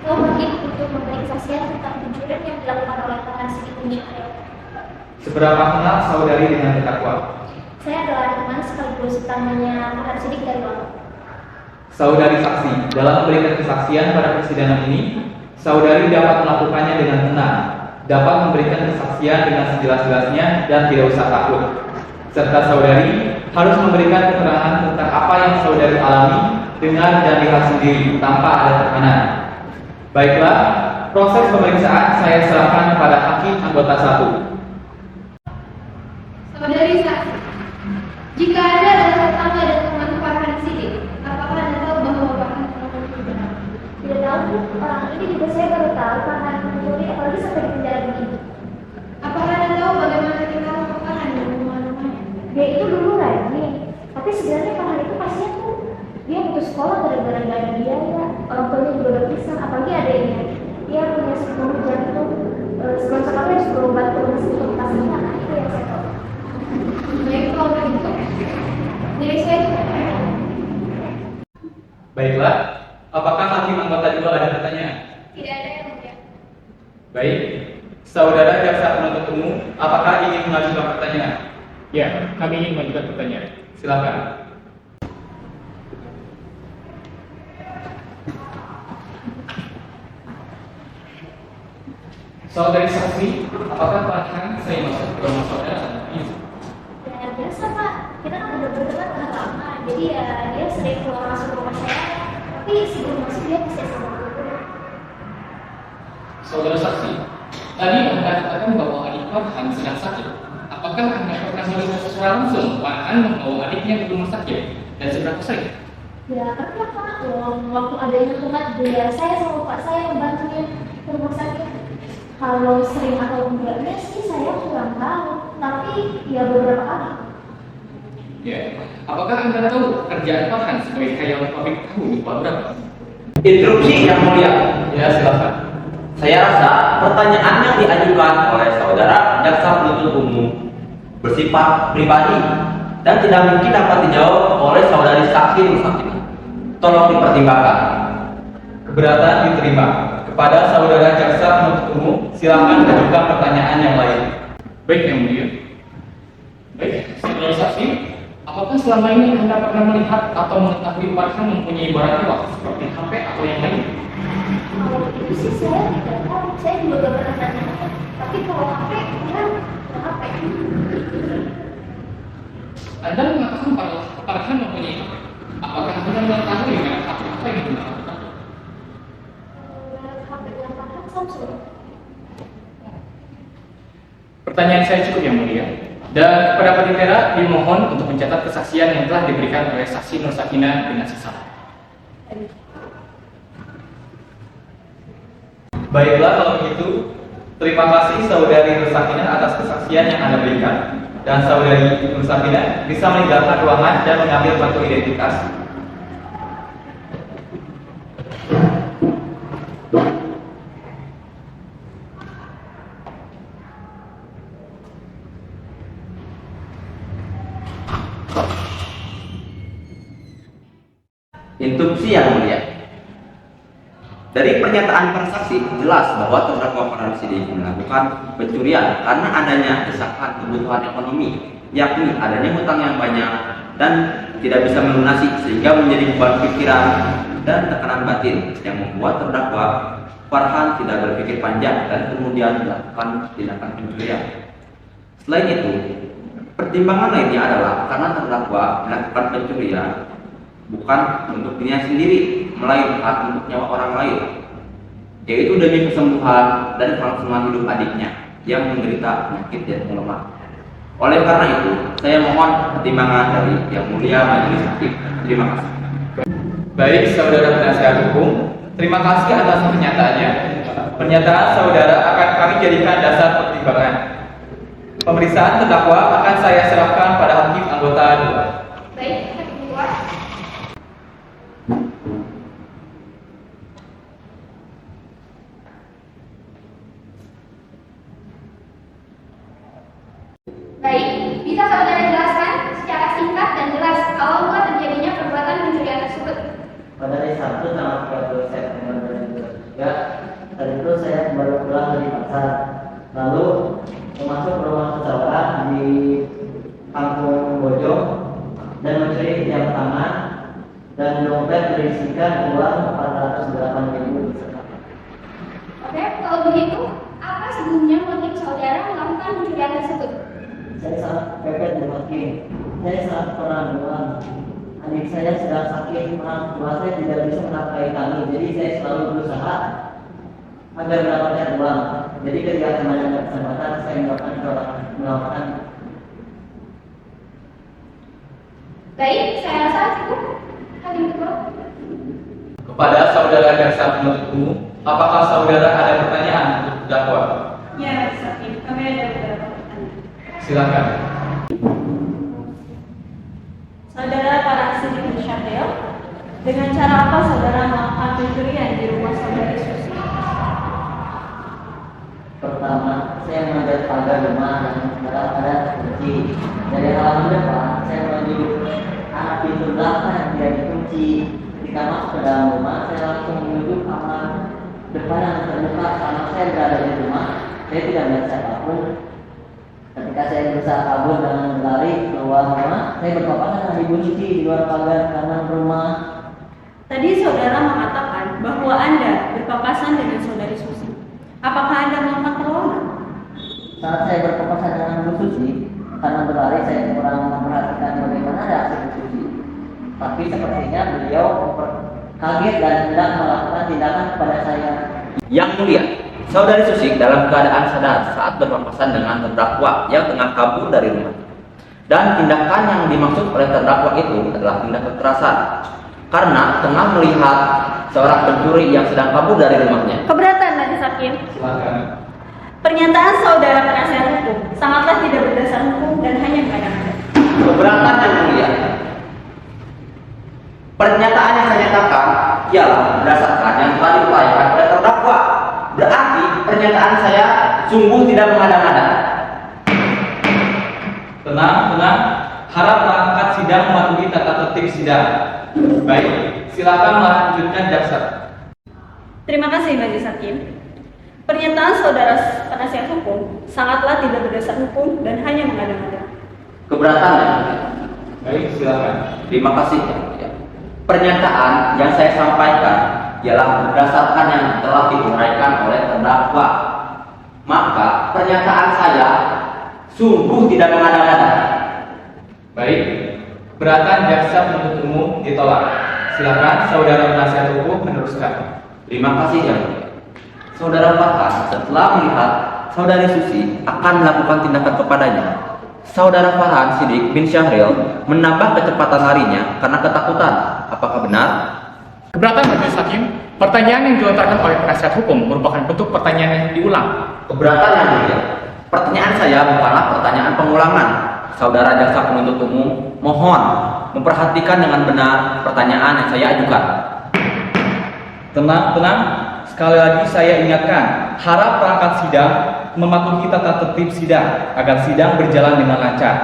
Kau Hakim untuk memberi kesaksian tentang pencurian yang dilakukan oleh tangan sidik ini. Seberapa kenal saudari dengan terdakwa? Saya adalah teman sekaligus temannya Farhan Sidik dari awal. Saudari saksi, dalam memberikan kesaksian pada persidangan ini, saudari dapat melakukannya dengan tenang, dapat memberikan kesaksian dengan sejelas-jelasnya dan tidak usah takut. Serta saudari harus memberikan keterangan tentang apa yang saudari alami, dengar dan lihat sendiri tanpa ada tekanan. Baiklah, proses pemeriksaan saya serahkan kepada Hakim anggota 1. Saudari saksi, jika Anda adalah tetangga dan teman Farhan Sidik, apakah Anda tahu bahwa Farhan melakukan itu benar? Tidak tahu Bu, orang ini juga saya baru tahu Farhan mencuri, apalagi sampai di penjara begini. Apakah Anda tahu bagaimana tinggal Farhan dan hubungan-hubungannya? Dia itu dulu rajin, tapi sebenarnya Farhan itu kasihan tuh. Dia putus sekolah gara-gara nggak ada biaya, orang tuanya juga udah pisah, apalagi adiknya. Dia punya sebelum jantung, sebelum sekolah harus berobat ke rumah sakit untuk pastinya. Nah, itu yang saya tahu. Baik, kalau begitu, jadi saya Baiklah, apakah Hakim anggota juga ada pertanyaan? tidak ada yang mulia. Baik, saudara jaksa penuntut umum, apakah ingin mengajukan pertanyaan? Ya, kami ingin mengajukan pertanyaan. Silakan. Saudari saksi, apakah Farhan sering masuk ke rumah saudara? Ya biasa Pak, kita kan udah berteman udah lama, jadi ya dia sering keluar masuk rumah saya. Tapi sebelum masuk dia pasti sama dulu. Saudara saksi, tadi Anda katakan bahwa adik Farhan sedang sakit. Apakah Anda pernah melihat secara langsung Farhan membawa adiknya ke rumah sakit dan seberapa sering? Ya pernah Pak, waktu adanya tempat dia, saya sama Pak saya membantunya ke rumah sakit. Kalau sering atau enggaknya sih saya kurang tahu, tapi ya beberapa kali. Ya, apakah Anda tahu kerjaan Farhan sebagai karyawan pabrik tahu di berapa? Interupsi yang mulia. Ya, silakan. Saya rasa pertanyaan yang diajukan oleh saudara jaksa penuntut umum bersifat pribadi dan tidak mungkin dapat dijawab oleh saudari saksi Nursakinah. Tolong dipertimbangkan. Keberatan diterima. Kepada saudara jaksa penuntut umum, silakan ajukan pertanyaan yang lain. Baik, yang mulia. Baik, saudara saksi, apakah selama ini Anda pernah melihat atau mengetahui Farhan mempunyai barang mewah seperti HP atau yang lain? Kalau itu sih saya tidak tahu, saya juga gak pernah tanya. Tapi kalau HP, ya HP. Anda mengatakan bahwa Farhan mempunyai HP. Apakah Anda mengetahui dengan HP apa yang digunakan? HP dengan Farhan Samsung. Pertanyaan saya cukup yang mulia. Dan kepada Petitera dimohon untuk mencatat kesaksian yang telah diberikan oleh saksi Nursakinah dengan sesat. Baiklah kalau begitu, terima kasih saudari Nursakinah atas kesaksian yang Anda berikan. Dan saudari Nursakinah bisa meninggalkan ruangan dan mengambil kartu identitas. Interupsi yang mulia. Dari pernyataan para saksi jelas bahwa terdakwa Farhan Sidik melakukan pencurian karena adanya desakan kebutuhan ekonomi, yakni adanya hutang yang banyak dan tidak bisa melunasi sehingga menjadi beban pikiran dan tekanan batin yang membuat terdakwa Farhan tidak berpikir panjang dan kemudian melakukan tindakan pencurian. Selain itu, pertimbangan lainnya adalah karena terdakwa melakukan pencurian bukan untuk dirinya sendiri, melainkan untuk nyawa orang lain, yaitu demi kesembuhan dan kelangsungan hidup adiknya yang menderita penyakit jantung lemah. Oleh karena itu, saya mohon pertimbangan dari Yang Mulia Majelis Hakim. Terima kasih. Baik, saudara penasihat hukum, terima kasih atas pernyataannya. Pernyataan saudara akan kami jadikan dasar pertimbangan. Pemeriksaan terdakwa akan saya serahkan pada hakim anggota 2. Baik, hakim kedua. Baik, bisa saudara jelaskan secara singkat dan jelas awal mula terjadinya perbuatan pencurian tersebut? Pada hari Sabtu tanggal 30 September 2023, hari itu saya baru pulang dari pasar, lalu masuk ke rumah seseorang di Kampung Bojong dan mencuri jam tangan dan dompet berisikan uang 408.000 beserta. Oke, kalau begitu, apa sebelumnya motif saudara melakukan pencurian tersebut? Saya sangat pepet dan makin. Saya sangat kurang uang. Adik saya sedang sakit, orang tua saya tidak bisa menafkahi kami, jadi saya selalu berusaha agar mendapatkan uang. Jadi ketika kemarin ada kesempatan, saya melakukan. Baik, saya rasa cukup. Hakim kedua. Kepada saudara jaksa penuntut umum, apakah saudara ada pertanyaan untuk terdakwa? Ya, Majelis Hakim, kami ada beberapa pertanyaan. Silakan. Saudara Farhan Sidik bin Syahril, dengan cara apa saudara melakukan pencurian di rumah saudari Susi? Pertama, saya mengajar pagar rumah dan ada kunci. Dari halaman depan, saya menuju arah pintu belakang yang tidak dikunci. Ketika masuk ke dalam rumah, saya langsung menuju kamar depan yang terbuka karena saya berada di rumah. Saya tidak melihat siapapun. Ketika saya berusaha kabur dan berlari keluar rumah, saya berpapasan dengan ibu Susi di luar pagar kanan rumah. Tadi saudara mengatakan bahwa Anda berpapasan dengan saudari Susi. Apakah Anda melakukan perlawanan? Saat saya berpapasan dengan ibu Susi, karena berlari saya kurang memperhatikan bagaimana reaksi ibu Susi. Tapi sepertinya beliau kaget dan hendak melakukan tindakan kepada saya. Yang Mulia, saudari Susi dalam keadaan sadar saat berpapasan dengan terdakwa yang tengah kabur dari rumah. Dan tindakan yang dimaksud oleh terdakwa itu adalah tindak kekerasan karena tengah melihat seorang pencuri yang sedang kabur dari rumahnya. Keberatan, Majelis Hakim. Silakan. Pernyataan saudara penasihat hukum sangatlah tidak berdasar hukum dan hanya mengada-ngada. Keberatan Yang Mulia, pernyataan yang saya nyatakan ialah berdasarkan yang telah diupayakan oleh terdakwa. Berarti pernyataan saya sungguh tidak mengada-ngada. Tenang, tenang. Harap perangkat sidang mematuhi tata tertib sidang. Baik, silakan melanjutkan jaksa. Terima kasih, Majelis Hakim. Pernyataan saudara penasihat hukum sangatlah tidak berdasar hukum dan hanya mengada-ngada. Keberatan Yang Mulia. Baik, silakan. Terima kasih Yang Mulia. Pernyataan yang saya sampaikan ialah berdasarkan yang telah diuraikan oleh terdakwa. Maka pernyataan saya sungguh tidak mengada-ngada. Baik, keberatan jaksa penuntut umum ditolak. Silakan saudara penasihat hukum meneruskan. Terima kasih Yang Mulia. Saudara Farhan setelah melihat saudari Susi akan melakukan tindakan kepadanya, saudara Farhan Sidik bin Syahril menambah kecepatan larinya karena ketakutan. Apakah benar? Keberatan Majelis Hakim, pertanyaan yang dilontarkan oleh penasihat hukum merupakan bentuk pertanyaan yang diulang. Keberatan Yang Mulia. Pertanyaan saya bukanlah pertanyaan pengulangan. Saudara jaksa penuntut umum mohon memperhatikan dengan benar pertanyaan yang saya ajukan. Tenang, tenang. Sekali lagi saya ingatkan, harap perangkat sidang mematuhi tata tertib sidang agar sidang berjalan dengan lancar.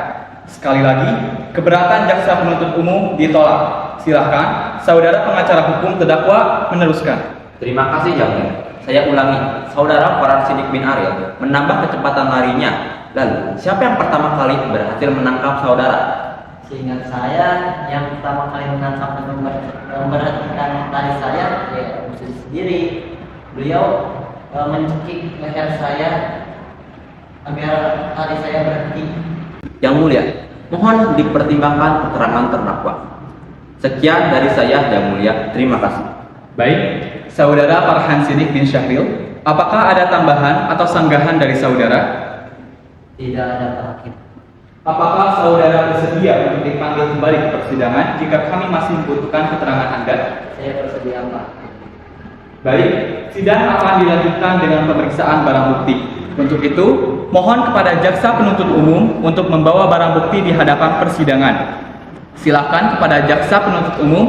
Sekali lagi, keberatan jaksa penuntut umum ditolak. Silahkan, saudara pengacara hukum terdakwa meneruskan. Terima kasih Yang Mulia. Saya ulangi, Saudara Farhan Siddiq bin Ariel menambah kecepatan larinya. Lalu, siapa yang pertama kali berhasil menangkap saudara? Seingat saya, yang pertama kali menangkap dan memberhentikan lari saya ya musisi sendiri. Beliau mencekik leher saya agar lari saya berhenti. Yang Mulia, mohon dipertimbangkan keterangan terdakwa. Sekian dari saya, Yang Mulia. Terima kasih. Baik, Saudara Farhan Siddiq bin Syahril, apakah ada tambahan atau sanggahan dari saudara? Tidak ada Pak Hakim. Apakah saudara bersedia untuk dipanggil kembali ke persidangan jika kami masih membutuhkan keterangan Anda? Saya bersedia Pak. Baik, sidang akan dilanjutkan dengan pemeriksaan barang bukti. Untuk itu, mohon kepada jaksa penuntut umum untuk membawa barang bukti di hadapan persidangan. Silakan kepada jaksa penuntut umum,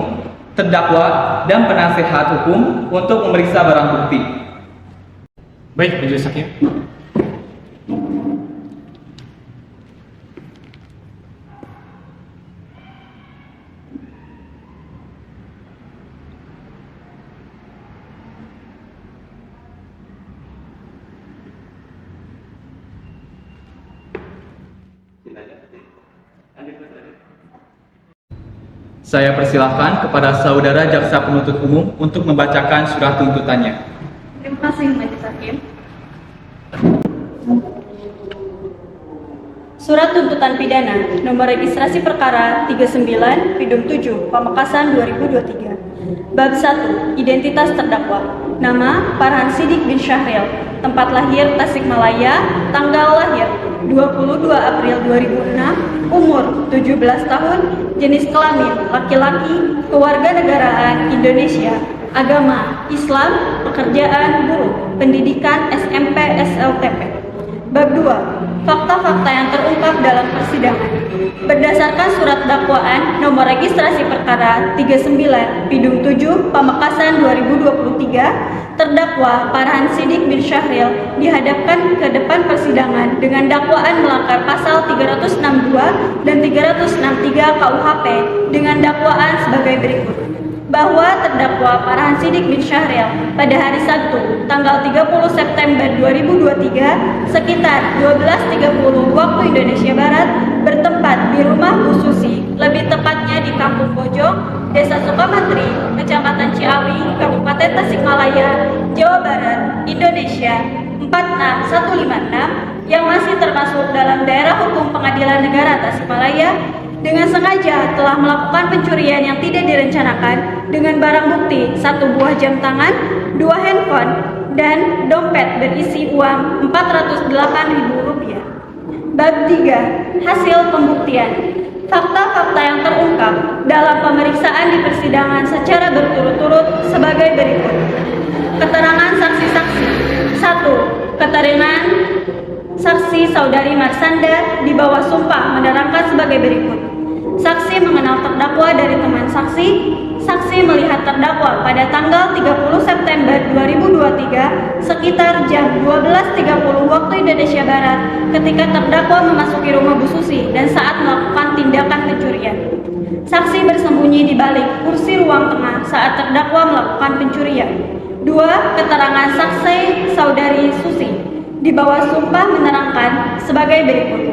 terdakwa, dan penasehat hukum untuk memeriksa barang bukti. Baik, Majelis Hakim. Saya persilahkan kepada saudara jaksa penuntut umum untuk membacakan surat tuntutannya. Terima kasih Majelis Hakim. Surat tuntutan pidana nomor registrasi perkara 39 Pidum 7 Pamekasan 2023. Bab 1. Identitas terdakwa. Nama Farhan Siddiq bin Syahril. Tempat lahir Tasikmalaya. Tanggal lahir 22 April 2006. Umur 17 tahun. Jenis kelamin laki-laki. Kewarganegaraan Indonesia. Agama Islam. Pekerjaan buruh. Pendidikan SMP SLTP. Bab 2. Fakta-fakta yang terungkap dalam persidangan. Berdasarkan surat dakwaan nomor registrasi perkara 39 Pidum 7 Pamekasan 2023, terdakwa Farhan Siddiq bin Syahril dihadapkan ke depan persidangan dengan dakwaan melanggar pasal 362 dan 363 KUHP dengan dakwaan sebagai berikut. Bahwa terdakwa Farhan Siddiq bin Syahril pada hari Sabtu tanggal 30 September 2023 sekitar 12.30 waktu Indonesia Barat bertempat di rumah Bu Susi, lebih tepatnya di Kampung Bojong, Desa Sukamantri, Kecamatan Ciawi, Kabupaten Tasikmalaya, Jawa Barat, Indonesia 46156 yang masih termasuk dalam daerah hukum Pengadilan Negara Tasikmalaya dengan sengaja telah melakukan pencurian yang tidak direncanakan dengan barang bukti 1 buah jam tangan, 2 handphone, dan dompet berisi uang Rp408.000. Bab 3. Hasil pembuktian. Fakta-fakta yang terungkap dalam pemeriksaan di persidangan secara berturut-turut sebagai berikut. Keterangan saksi-saksi. 1. Keterangan saksi Saudari Marsanda di bawah sumpah menerangkan sebagai berikut. Saksi mengenal terdakwa dari teman saksi. Saksi melihat terdakwa pada tanggal 30 September 2023 sekitar jam 12.30 waktu Indonesia Barat ketika terdakwa memasuki rumah Bu Susi dan saat melakukan tindakan pencurian. Saksi bersembunyi di balik kursi ruang tengah saat terdakwa melakukan pencurian. 2. Keterangan saksi Saudari Susi di bawah sumpah menerangkan sebagai berikut.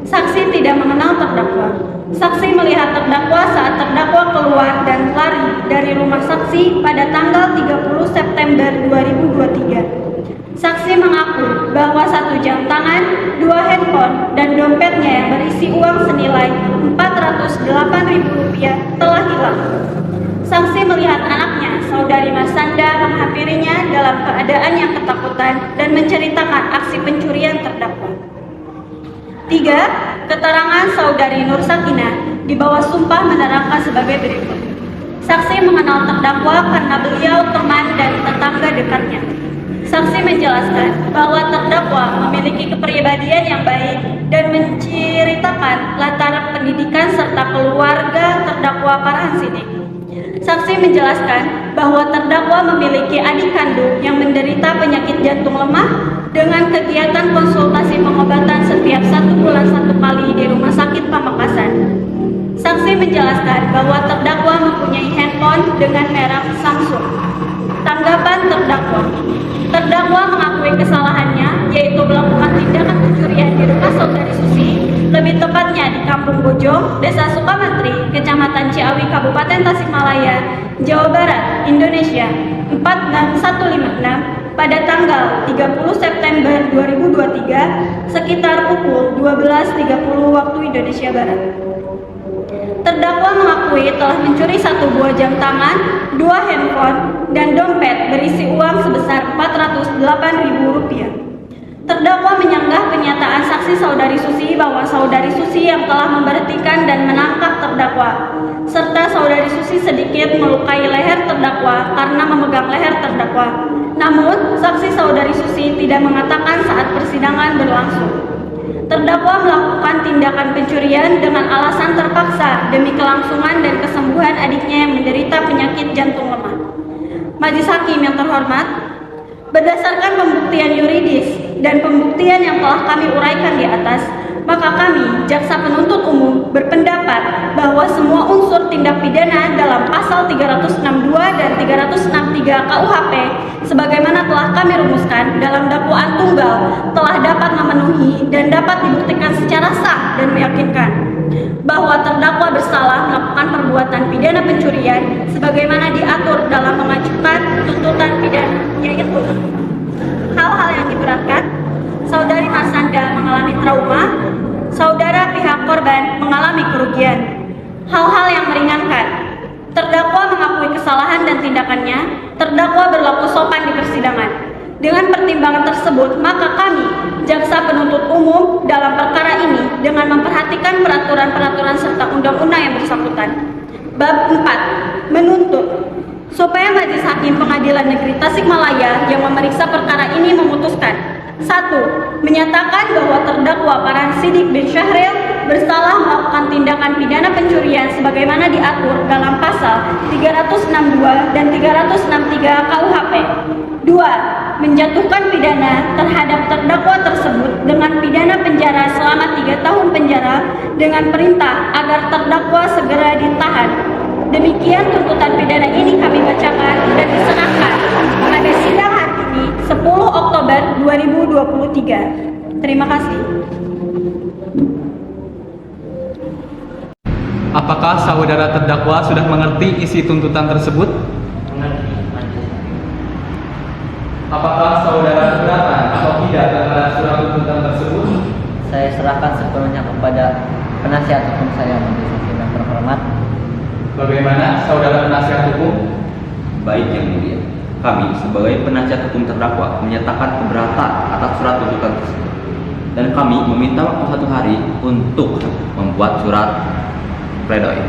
Saksi tidak mengenal terdakwa. Saksi melihat terdakwa saat terdakwa keluar dan lari dari rumah saksi pada tanggal 30 September 2023. Saksi mengaku bahwa 1 jam tangan, 2 handphone, dan dompetnya yang berisi uang senilai Rp408.000 telah hilang. Saksi melihat anaknya, Saudari Marsanda, menghampirinya dalam keadaan yang ketakutan dan menceritakan aksi pencurian terdakwa. 3. Keterangan Saudari Nur Sakinah di bawah sumpah menerangkan sebagai berikut. Saksi mengenal terdakwa karena beliau teman dan tetangga dekatnya. Saksi menjelaskan bahwa terdakwa memiliki kepribadian yang baik dan menceritakan latar pendidikan serta keluarga terdakwa Farhan Siddiq. Saksi menjelaskan bahwa terdakwa memiliki adik kandung yang menderita penyakit jantung lemah dengan kegiatan konsultasi pengobatan setiap 1 bulan 1 kali di Rumah Sakit Pamekasan. Saksi menjelaskan bahwa terdakwa mempunyai handphone dengan merek Samsung. Tanggapan terdakwa. Terdakwa mengakui kesalahannya, yaitu melakukan tindakan pencurian di rumah saudari Susi, lebih tepatnya di Kampung Bojong, Desa Sukamantri, Kecamatan Ciawi, Kabupaten Tasikmalaya, Jawa Barat, Indonesia, 46156 pada tanggal 30 September 2023 sekitar pukul 12.30 waktu Indonesia Barat. Terdakwa mengakui telah mencuri 1 buah jam tangan, 2 handphone, dan dompet berisi uang sebesar Rp408.000. Terdakwa menyanggah kenyataan saksi saudari Susi bahwa saudari Susi yang telah memberhentikan dan menangkap terdakwa, serta saudari Susi sedikit melukai leher terdakwa karena memegang leher terdakwa. Namun, saksi saudari Susi tidak mengatakan saat persidangan berlangsung. Terdakwa melakukan tindakan pencurian dengan alasan terpaksa demi kelangsungan dan kesembuhan adiknya yang menderita penyakit jantung lemah. Majelis Hakim yang terhormat, berdasarkan pembuktian yuridis dan pembuktian yang telah kami uraikan di atas, maka kami, jaksa penuntut umum, berpendapat bahwa semua unsur tindak pidana dalam pasal 362 dan 363 KUHP sebagaimana telah kami rumuskan dalam dakwaan tunggal telah dapat memenuhi dan dapat dibuktikan secara sah dan meyakinkan bahwa terdakwa bersalah melakukan perbuatan pidana pencurian sebagaimana diatur dalam mengajukan tuntutan pidana, yaitu hal-hal yang diberatkan: saudari Marsanda mengalami trauma, saudara pihak korban mengalami kerugian. Hal-hal yang meringankan: terdakwa mengakui kesalahan dan tindakannya, terdakwa berlaku sopan di persidangan. Dengan pertimbangan tersebut, maka kami, jaksa penuntut umum dalam perkara ini dengan memperhatikan peraturan-peraturan serta undang-undang yang bersangkutan. Bab 4. Menuntut supaya Majelis Hakim Pengadilan Negeri Tasikmalaya yang memeriksa perkara ini memutuskan: 1. Menyatakan bahwa terdakwa Farhan Siddiq bin Syahril bersalah melakukan tindakan pidana pencurian sebagaimana diatur dalam pasal 362 dan 363 KUHP. 2. Menjatuhkan pidana terhadap terdakwa tersebut dengan pidana penjara selama 3 tahun penjara dengan perintah agar terdakwa segera ditahan. Demikian tuntutan pidana ini kami bacakan dan diserahkan pada sidang hari ini 10 Oktober 2023. Terima kasih. Apakah saudara terdakwa sudah mengerti isi tuntutan tersebut? Apakah saudara keberatan atau tidak terhadap surat tuntutan tersebut? Saya serahkan sepenuhnya kepada penasihat hukum saya, Majelis Hakim yang terhormat. Bagaimana saudara penasihat hukum? Baik yang mulia, kami sebagai penasihat hukum terdakwa menyatakan keberatan atas surat tuntutan tersebut, dan kami meminta waktu 1 hari untuk membuat surat pledoi.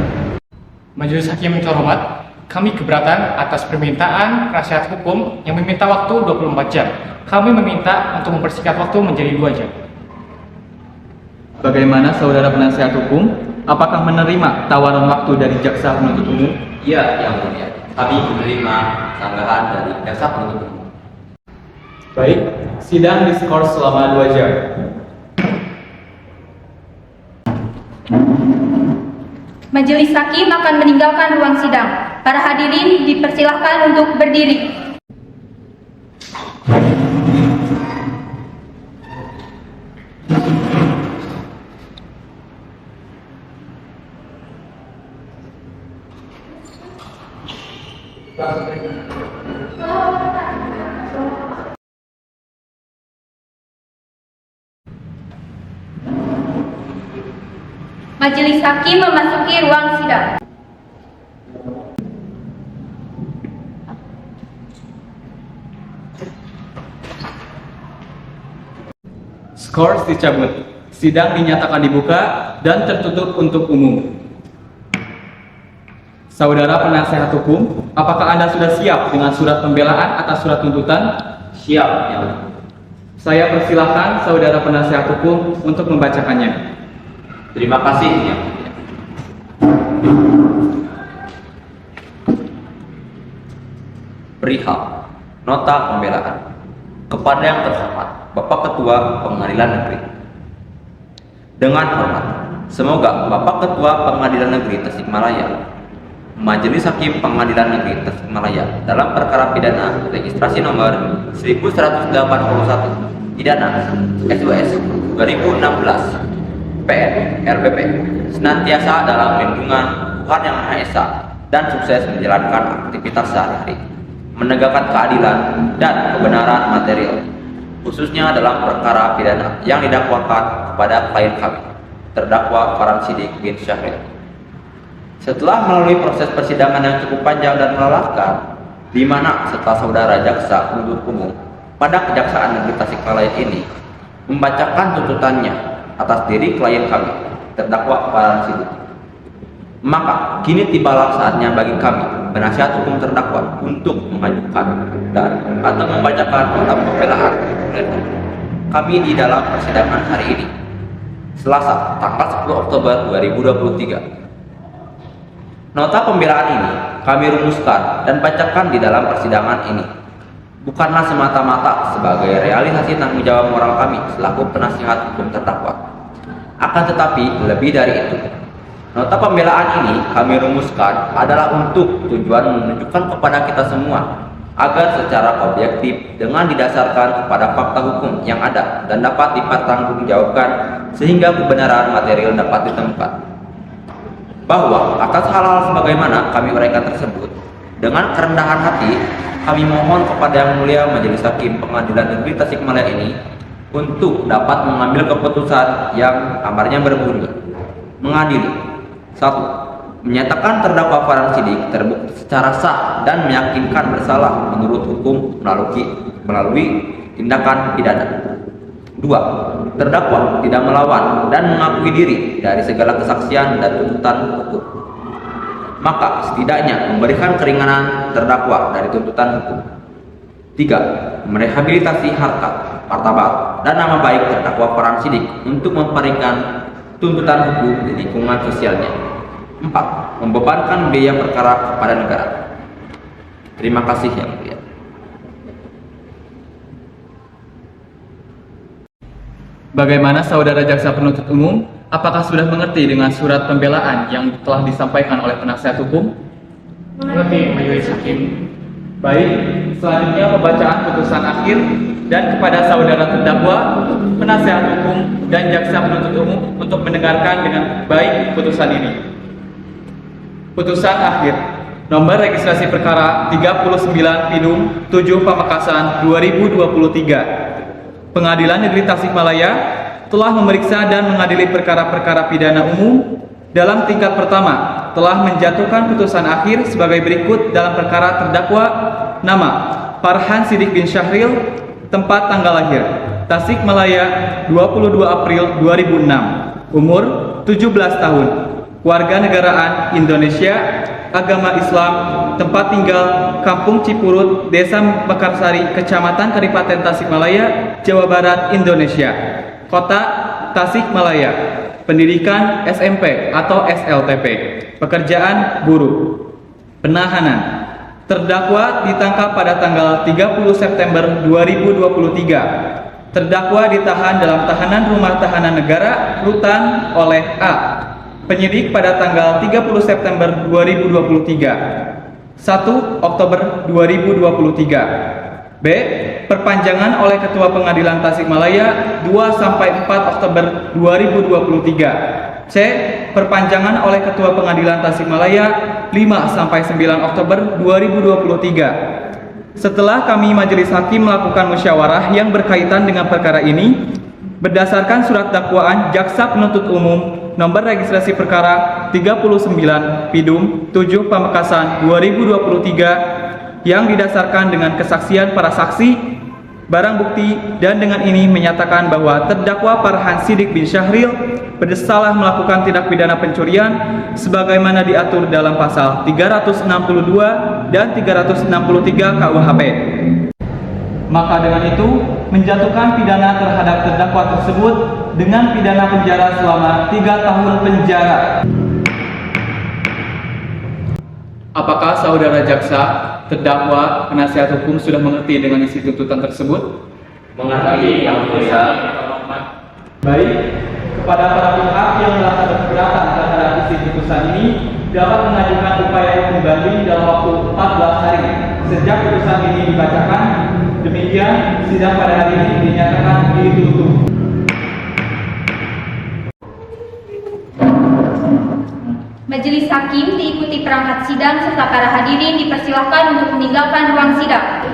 Majelis Hakim yang terhormat, kami keberatan atas permintaan penasihat hukum yang meminta waktu 24 jam. Kami meminta untuk mempersingkat waktu menjadi 2 jam. Bagaimana saudara penasihat hukum? Apakah menerima tawaran waktu dari jaksa penuntut umum? Iya yang mulia, kami menerima sanggahan dari jaksa penuntut umum. Baik, sidang diskors selama 2 jam. Majelis Hakim akan meninggalkan ruang sidang. Para hadirin dipersilahkan untuk berdiri. Majelis Hakim memasuki ruang sidang. Skors dicabut. Sidang dinyatakan dibuka dan tertutup untuk umum. Saudara penasihat hukum, apakah Anda sudah siap dengan surat pembelaan atas surat tuntutan? Siap yang mulia. Saya persilahkan saudara penasihat hukum untuk membacakannya. Terima kasih yang mulia. Perihal nota pembelaan kepada yang terhormat Bapak Ketua Pengadilan Negeri. Dengan hormat, semoga Bapak Ketua Pengadilan Negeri Tasikmalaya Majelis Hakim Pengadilan Negeri Tasikmalaya dalam perkara pidana registrasi nomor 1181 pidana SUS 2016 PN RBP senantiasa dalam lindungan Tuhan Yang Maha Esa dan sukses menjalankan aktivitas sehari-hari, menegakkan keadilan dan kebenaran material, khususnya dalam perkara pidana yang didakwakan kepada klien kami, terdakwa Farhan Siddiq bin Syahril. Setelah melalui proses persidangan yang cukup panjang dan melelahkan, di mana setelah saudara jaksa penuntut umum pada Kejaksaan Negeri Tasikmalaya ini membacakan tuntutannya atas diri klien kami, terdakwa Farhan Siddiq, maka kini tibalah saatnya bagi kami, penasihat hukum terdakwa, untuk mengajukan dan atau membacakan nota pembelaan kami di dalam persidangan hari ini, Selasa, tanggal 10 Oktober 2023. Nota pembelaan ini kami rumuskan dan bacakan di dalam persidangan ini bukanlah semata-mata sebagai realisasi tanggung jawab moral kami selaku penasihat hukum terdakwa. Akan tetapi lebih dari itu, nota pembelaan ini kami rumuskan adalah untuk tujuan menunjukkan kepada kita semua agar secara objektif dengan didasarkan kepada fakta hukum yang ada dan dapat dipertanggungjawabkan sehingga kebenaran material dapat ditemukan. Bahwa atas hal-hal sebagaimana kami uraikan tersebut, dengan kerendahan hati kami mohon kepada Yang Mulia Majelis Hakim Pengadilan Negeri Tasikmalaya ini untuk dapat mengambil keputusan yang amarnya berbunyi mengadili: 1. Menyatakan terdakwa Farhan Siddiq terbukti secara sah dan meyakinkan bersalah menurut hukum melalui tindakan pidana. 2. Terdakwa tidak melawan dan mengakui diri dari segala kesaksian dan tuntutan hukum, maka setidaknya memberikan keringanan terdakwa dari tuntutan hukum. 3. Merehabilitasi harkat, martabat, dan nama baik terdakwa Farhan Siddiq untuk memperingan tuntutan hukum di lingkungan sosialnya. 4. Membebankan biaya perkara kepada negara. Terima kasih Yang Mulia. Bagaimana saudara jaksa penuntut umum? Apakah sudah mengerti dengan surat pembelaan yang telah disampaikan oleh penasihat hukum? Mengerti, Majelis Hakim. Baik, selanjutnya pembacaan putusan akhir dan kepada saudara terdakwa, penasihat hukum, dan jaksa penuntut umum untuk mendengarkan dengan baik putusan ini. Putusan akhir nomor registrasi perkara 39 Pidum 7 Pamekasan 2023. Pengadilan Negeri Tasikmalaya telah memeriksa dan mengadili perkara-perkara pidana umum dalam tingkat pertama, telah menjatuhkan putusan akhir sebagai berikut dalam perkara terdakwa: nama Farhan Siddiq bin Syahril, tempat tanggal lahir Tasikmalaya 22 April 2006, umur 17 tahun, warga negaraan Indonesia, agama Islam, tempat tinggal Kampung Cipurut, Desa Mekarsari, Kecamatan Kadipaten Tasikmalaya, Jawa Barat, Indonesia, kota Tasikmalaya, pendidikan SMP atau SLTP, pekerjaan buruh. Penahanan: terdakwa ditangkap pada tanggal 30 September 2023. Terdakwa ditahan dalam tahanan rumah tahanan negara Rutan oleh A, penyidik pada tanggal 30 September 2023. 1 Oktober 2023. B. Perpanjangan oleh Ketua Pengadilan Tasikmalaya 2-4 Oktober 2023. C. Perpanjangan oleh Ketua Pengadilan Tasikmalaya 5-9 Oktober 2023. Setelah kami Majelis Hakim melakukan musyawarah yang berkaitan dengan perkara ini, berdasarkan surat dakwaan Jaksa Penuntut Umum nomor registrasi perkara 39 Pidum 7 Pamekasan 2023 yang didasarkan dengan kesaksian para saksi, barang bukti, dan dengan ini menyatakan bahwa terdakwa Farhan Siddiq bin Syahril bersalah melakukan tindak pidana pencurian sebagaimana diatur dalam pasal 362 dan 363 KUHP. Maka dengan itu menjatuhkan pidana terhadap terdakwa tersebut dengan pidana penjara selama 3 tahun penjara. Apakah saudara jaksa, terdakwa, penasihat hukum sudah mengerti dengan isi tuntutan tersebut? Mengerti, Yang Mulia. Baik, kepada para pihak yang merasa berkeberatan terhadap isi putusan ini, dapat mengajukan upaya hukum banding dalam waktu 14 hari sejak putusan ini dibacakan. Demikian, sidang pada hari ini dinyatakan ditutup. Majelis Hakim diikuti perangkat sidang serta para hadirin dipersilahkan untuk meninggalkan ruang sidang.